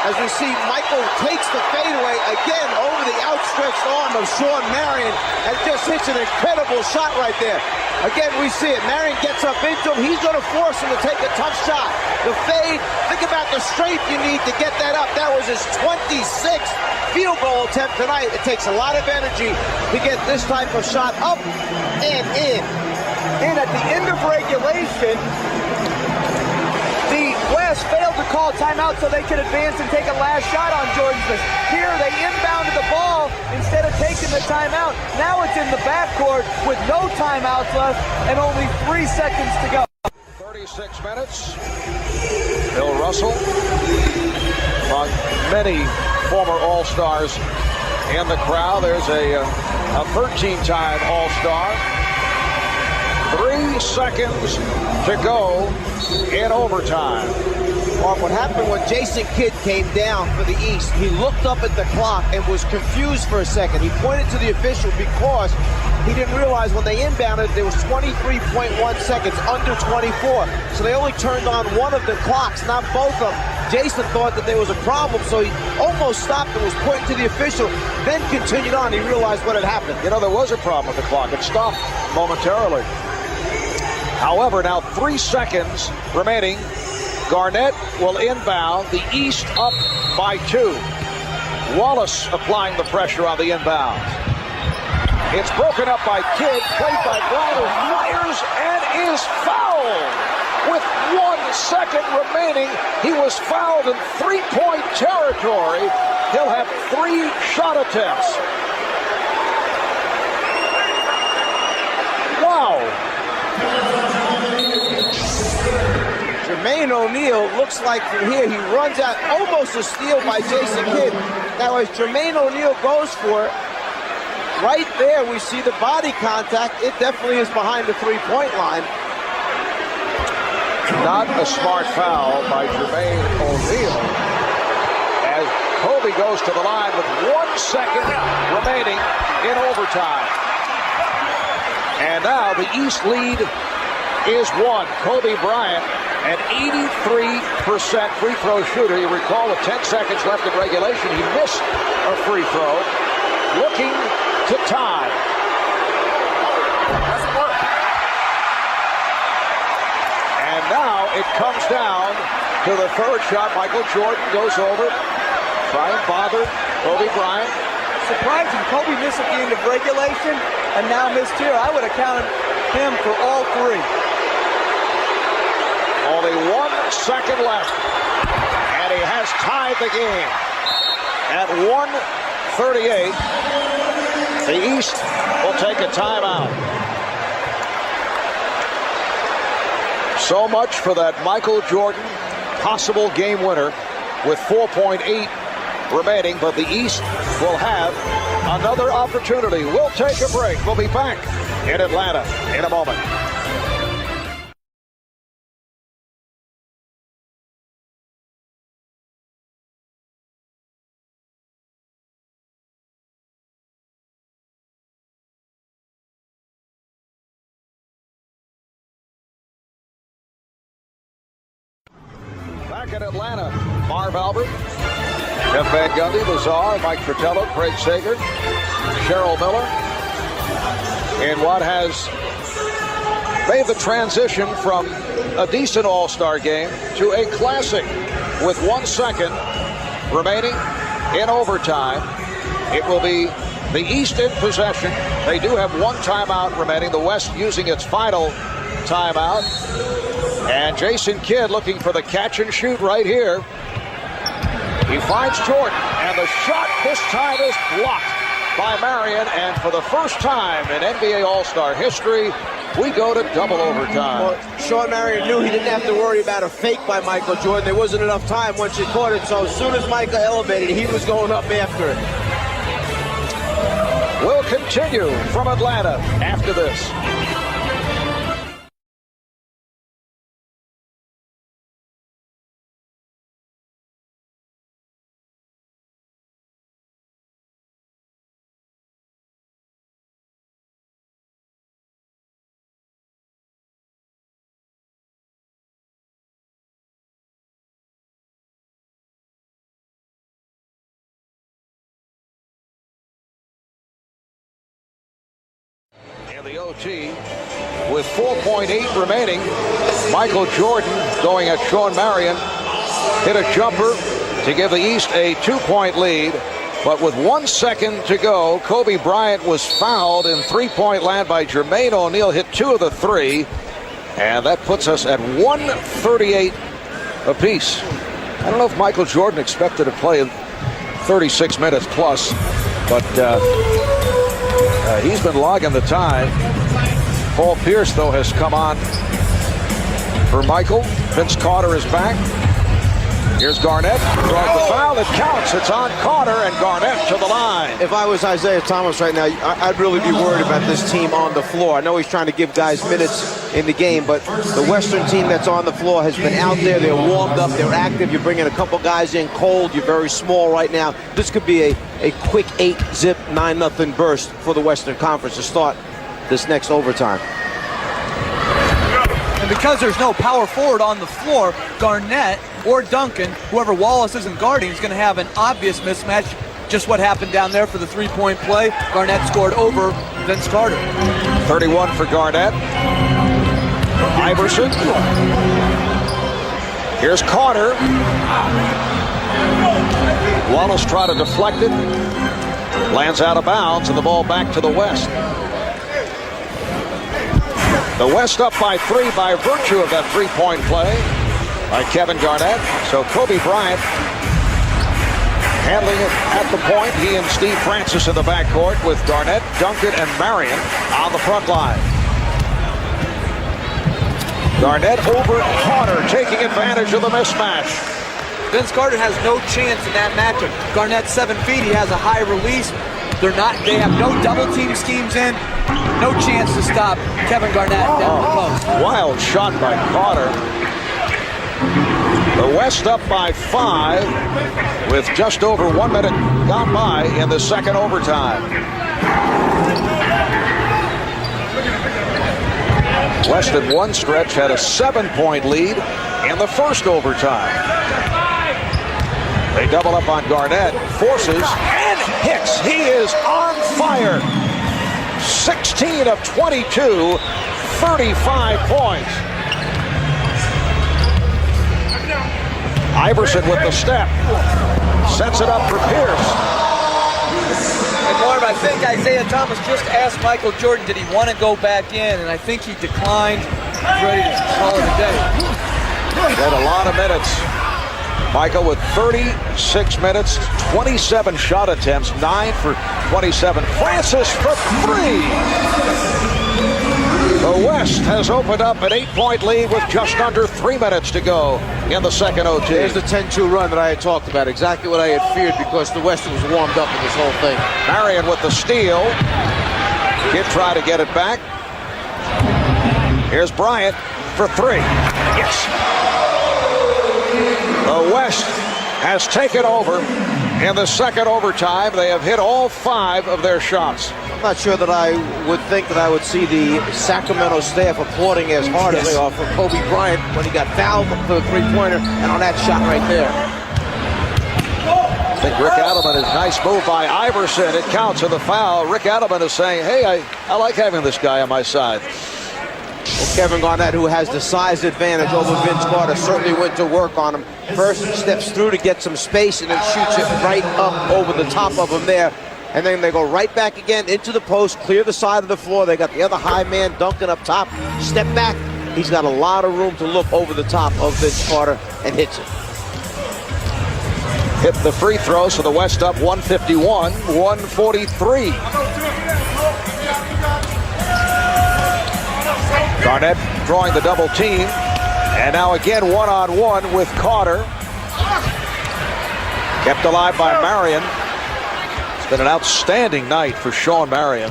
as we see, Michael takes the fadeaway again over the outstretched arm of Sean Marion and just hits an incredible shot right there. Again, we see it. Marion gets up into him. He's going to force him to take a tough shot. The fade, think about the strength you need to get that up. That was his 26th field goal attempt tonight. It takes a lot of energy to get this type of shot up and in. And at the end of regulation, the West failed to call timeout so they could advance and take a last shot on Jordan Smith. Here they inbounded the ball instead of taking the timeout. Now it's in the backcourt with no timeouts left and only 3 seconds to go. 36 minutes. Bill Russell, among many former All-Stars in the crowd. There's a 13-time All-Star. 3 seconds to go in overtime. Mark, what happened when Jason Kidd came down for the East, he looked up at the clock and was confused for a second. He pointed to the official because he didn't realize when they inbounded there was 23.1 seconds, under 24. So they only turned on one of the clocks, not both of them. Jason thought that there was a problem, so he almost stopped and was pointing to the official, then continued on. He realized what had happened. You know, there was a problem with the clock. It stopped momentarily. However, now 3 seconds remaining. Garnett will inbound. The East up by 2. Wallace applying the pressure on the inbound. It's broken up by Kidd, played by Brown, who fires and is fouled. With 1 second remaining, he was fouled in 3-point territory. He'll have 3 shot attempts. Wow. Jermaine O'Neal looks like from here he runs out, almost a steal by Jason Kidd. Now as Jermaine O'Neal goes for it, right there we see the body contact. It definitely is behind the 3-point line. Not a smart foul by Jermaine O'Neal as Kobe goes to the line with 1 second remaining in overtime. And now the East lead is 1. Kobe Bryant, an 83% free throw shooter. You recall with 10 seconds left in regulation, he missed a free throw. Looking to tie. Doesn't work. And now it comes down to the third shot. Michael Jordan goes over. Try and bother Kobe Bryant. Surprising, Kobe missed at the end of regulation and now missed here. I would have counted him for all 3. Only 1 second left, and he has tied the game. At 1:38, the East will take a timeout. So much for that Michael Jordan possible game winner with 4.8 remaining, but the East will have another opportunity. We'll take a break. We'll be back in Atlanta in a moment. Back in Atlanta, Marv Albert, Jeff Van Gundy, Lazar, Mike Fratello, Craig Sager, Cheryl Miller, in what has made the transition from a decent All-Star game to a classic with 1 second remaining in overtime. It will be the East in possession. They do have 1 timeout remaining, the West using its final timeout. And Jason Kidd looking for the catch and shoot right here. He finds Jordan, and the shot this time is blocked by Marion. And for the first time in NBA All-Star history, we go to double overtime. Well, Sean Marion knew he didn't have to worry about a fake by Michael Jordan. There wasn't enough time once he caught it. So as soon as Michael elevated, he was going up after it. We'll continue from Atlanta after this. The OT with 4.8 remaining. Michael Jordan going at Sean Marion. Hit a jumper to give the East a 2-point lead. But with 1 second to go, Kobe Bryant was fouled in three-point land by Jermaine O'Neal. Hit 2 of the 3. And that puts us at 138 apiece. I don't know if Michael Jordan expected to play 36 minutes plus, but he's been logging the time. Paul Pierce, though, has come on for Michael. Vince Carter is back. Here's Garnett. Draws the foul. It counts. It's on Carter, and Garnett to the line. If I was Isaiah Thomas right now, I'd really be worried about this team on the floor. I know he's trying to give guys minutes in the game, but the Western team that's on the floor has been out there. They're warmed up. They're active. You're bringing a couple guys in cold. You're very small right now. This could be a quick 8-zip, 9-0 burst for the Western Conference to start this next overtime. And because there's no power forward on the floor, Garnett or Duncan, whoever Wallace isn't guarding, is going to have an obvious mismatch. Just what happened down there for the three-point play. Garnett scored over Vince Carter. 31 for Garnett. Iverson. Here's Carter. Wallace tried to deflect it. Lands out of bounds, and the ball back to the West. The West up by 3 by virtue of that three-point play by Kevin Garnett. So Kobe Bryant handling it at the point. He and Steve Francis in the backcourt with Garnett, Duncan, and Marion on the front line. Garnett over Carter, taking advantage of the mismatch. Vince Carter has no chance in that matchup. Garnett's 7 feet. He has a high release. They have no double team schemes in. No chance to stop Kevin Garnett down the post. Wild shot by Carter. The West up by 5 with just over 1 minute gone by in the second overtime. West in one stretch had a 7-point lead in the first overtime. They double up on Garnett, forces, and hits. He is on fire. 16 of 22, 35 points. Iverson with the step. Sets it up for Pierce. And Marv, I think Isaiah Thomas just asked Michael Jordan, did he want to go back in? And I think he declined. He's ready to call it a day. Got a lot of minutes. Michael with 36 minutes, 27 shot attempts, 9 for 27. Francis for 3. The West has opened up an 8-point lead with just under 3 minutes to go in the second OT. There's the 10-2 run that I had talked about. Exactly what I had feared because the West was warmed up in this whole thing. Marion with the steal. Kid try to get it back. Here's Bryant for 3. Yes. The West has taken over in the second overtime. They have hit all 5 of their shots. I'm not sure that I would think that I would see the Sacramento staff applauding as hard as they are for Kobe Bryant when he got fouled for the three-pointer and on that shot right there. I think Rick Adelman is nice move by Iverson. It counts in the foul. Rick Adelman is saying, hey, I like having this guy on my side. Well, Kevin Garnett, who has the size advantage over Vince Carter, certainly went to work on him. First steps through to get some space and then shoots it right up over the top of him there. And then they go right back again into the post, clear the side of the floor. They got the other high man Duncan up top. Step back. He's got a lot of room to look over the top of Vince Carter and hits it. Hit the free throw, so the West up 151, 143. Garnett drawing the double team. And now again one-on-one with Carter. Kept alive by Marion. It's been an outstanding night for Sean Marion.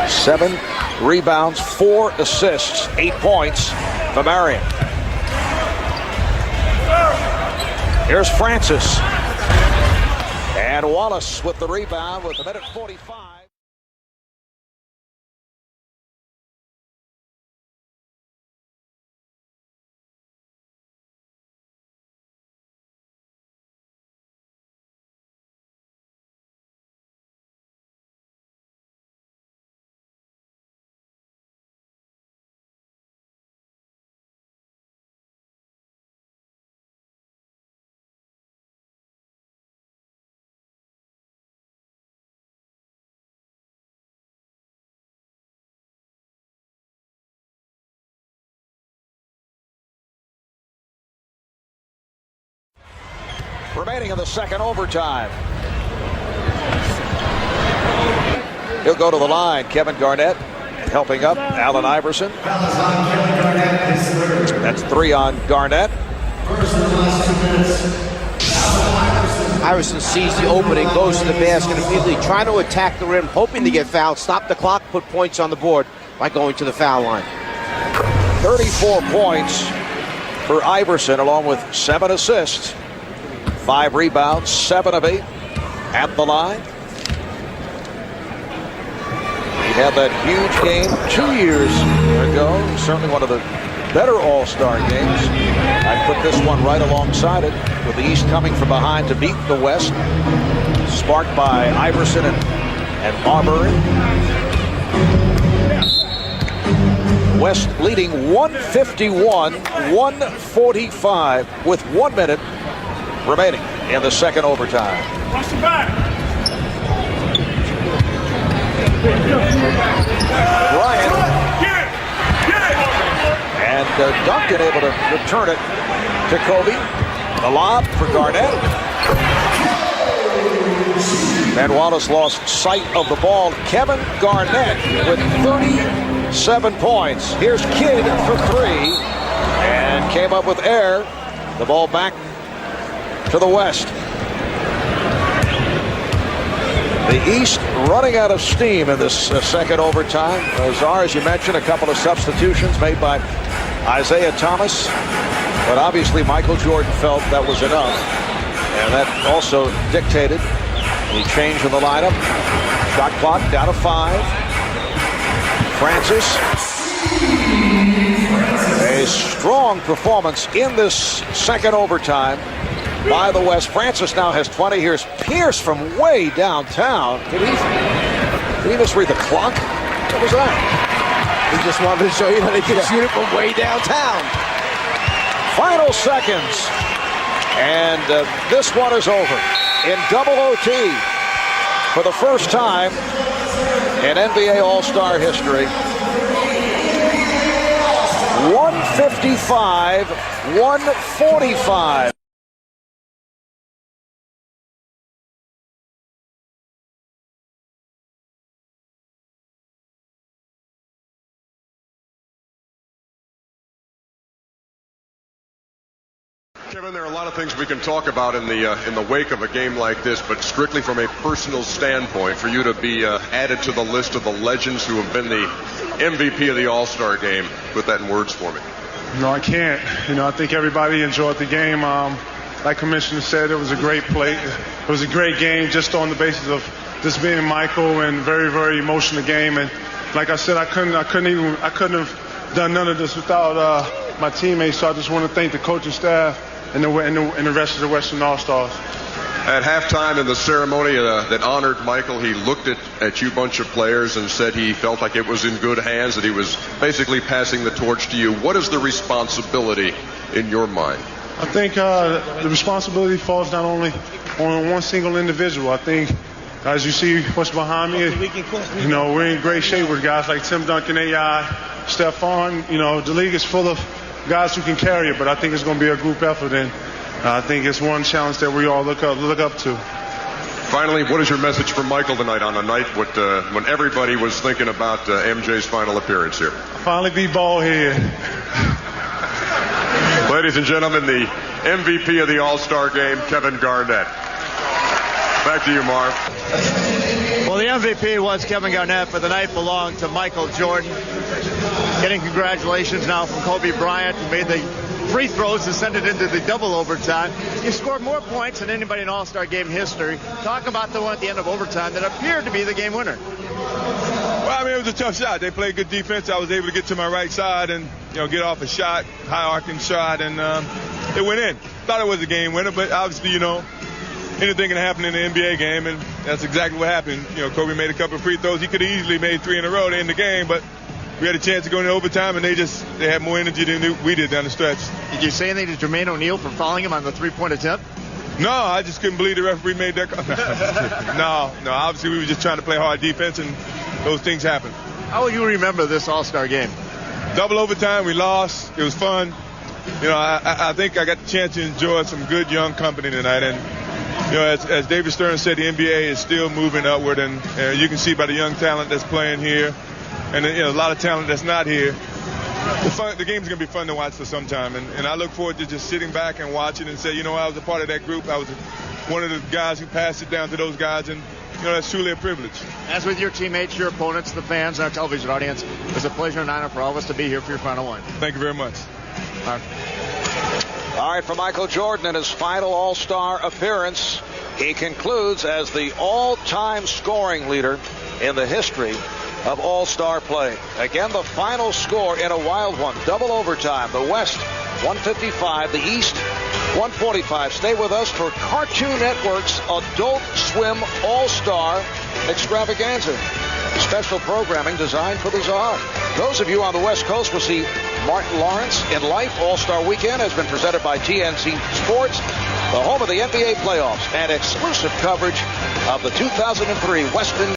7 rebounds, 4 assists, 8 points for Marion. Here's Francis. And Wallace with the rebound with 1:45. Remaining in the second overtime. He'll go to the line. Kevin Garnett helping up Allen Iverson. That's 3 on Garnett. Iverson sees the opening, goes to the basket immediately, trying to attack the rim, hoping to get fouled, stop the clock, put points on the board by going to the foul line. 34 points for Iverson, along with 7 assists. 5 rebounds, 7 of 8 at the line. He had that huge game 2 years ago. Certainly one of the better All-Star games. I put this one right alongside it, with the East coming from behind to beat the West. Sparked by Iverson and Marbury. West leading 151-145 with 1 minute remaining in the second overtime. Bryant and Duncan able to return it to Kobe. The lob for Garnett. And Wallace lost sight of the ball. Kevin Garnett with 37 points. Here's Kidd for 3 and came up with air. The ball back to the West. The East running out of steam in this second overtime. Czar, as you mentioned, a couple of substitutions made by Isaiah Thomas. But obviously Michael Jordan felt that was enough. And that also dictated the change in the lineup. Shot clock down to 5. Francis. A strong performance in this second overtime by the West. Francis now has 20. Here's Pierce from way downtown. Did he misread the clock? What was that? He just wanted to show you that he can shoot it from way downtown. Final seconds. And this one is over in double OT for the first time in NBA All-Star history. 155-145. Kevin, there are a lot of things we can talk about in the wake of a game like this, but strictly from a personal standpoint, for you to be added to the list of the legends who have been the MVP of the All-Star game, put that in words for me. No, I can't. I think everybody enjoyed the game. Like Commissioner said, it was a great play. It was a great game just on the basis of this being Michael and very, very emotional game. And like I said, I couldn't have done none of this without my teammates. So I just want to thank the coaching staff and the rest of the Western All-Stars. At halftime in the ceremony that honored Michael, he looked at you bunch of players and said he felt like it was in good hands, that he was basically passing the torch to you. What is the responsibility in your mind? I think the responsibility falls not only on one single individual. I think, as you see what's behind me, we're in great shape with guys like Tim Duncan, AI, Stephon. The league is full of guys who can carry it, but I think it's going to be a group effort, and I think it's one challenge that we all look up to. Finally, what is your message for Michael tonight on a night when everybody was thinking about MJ's final appearance here? Finally beat bald-head. Ladies and gentlemen, the MVP of the All-Star game, Kevin Garnett. Back to you, Marv. Well, the MVP was Kevin Garnett, but the night belonged to Michael Jordan. Getting congratulations now from Kobe Bryant, who made the free throws to send it into the double overtime. You scored more points than anybody in All-Star game history. Talk about the one at the end of overtime that appeared to be the game winner. Well, it was a tough shot. They played good defense. I was able to get to my right side and get off a shot, high arcing shot, and it went in. Thought it was a game winner, but obviously, anything can happen in the NBA game, and that's exactly what happened. Kobe made a couple of free throws. He could have easily made 3 in a row to end the game, but we had a chance to go into overtime, and they had more energy than we did down the stretch. Did you say anything to Jermaine O'Neal for fouling him on the three-point attempt? No, I just couldn't believe the referee made that call. No, obviously we were just trying to play hard defense, and those things happen. How will you remember this All-Star game? Double overtime, we lost. It was fun. I think I got the chance to enjoy some good young company tonight, and as David Stern said, the NBA is still moving upward, and you can see by the young talent that's playing here, and a lot of talent that's not here. The game's going to be fun to watch for some time, and I look forward to just sitting back and watching and say, I was a part of that group. I was one of the guys who passed it down to those guys, and that's truly a privilege. As with your teammates, your opponents, the fans, and our television audience, it's a pleasure and honor for all of us to be here for your final one. Thank you very much. All right, for Michael Jordan in his final All-Star appearance, he concludes as the all-time scoring leader in the history of All-Star play. Again, the final score in a wild one, double overtime. The West 155, the East 145. Stay with us for Cartoon Network's Adult Swim All-Star Extravaganza. Special programming designed for the Czar. Those of you on the West Coast will see Martin Lawrence in Life. All-Star Weekend has been presented by TNC Sports, the home of the NBA playoffs, and exclusive coverage of the 2003 Western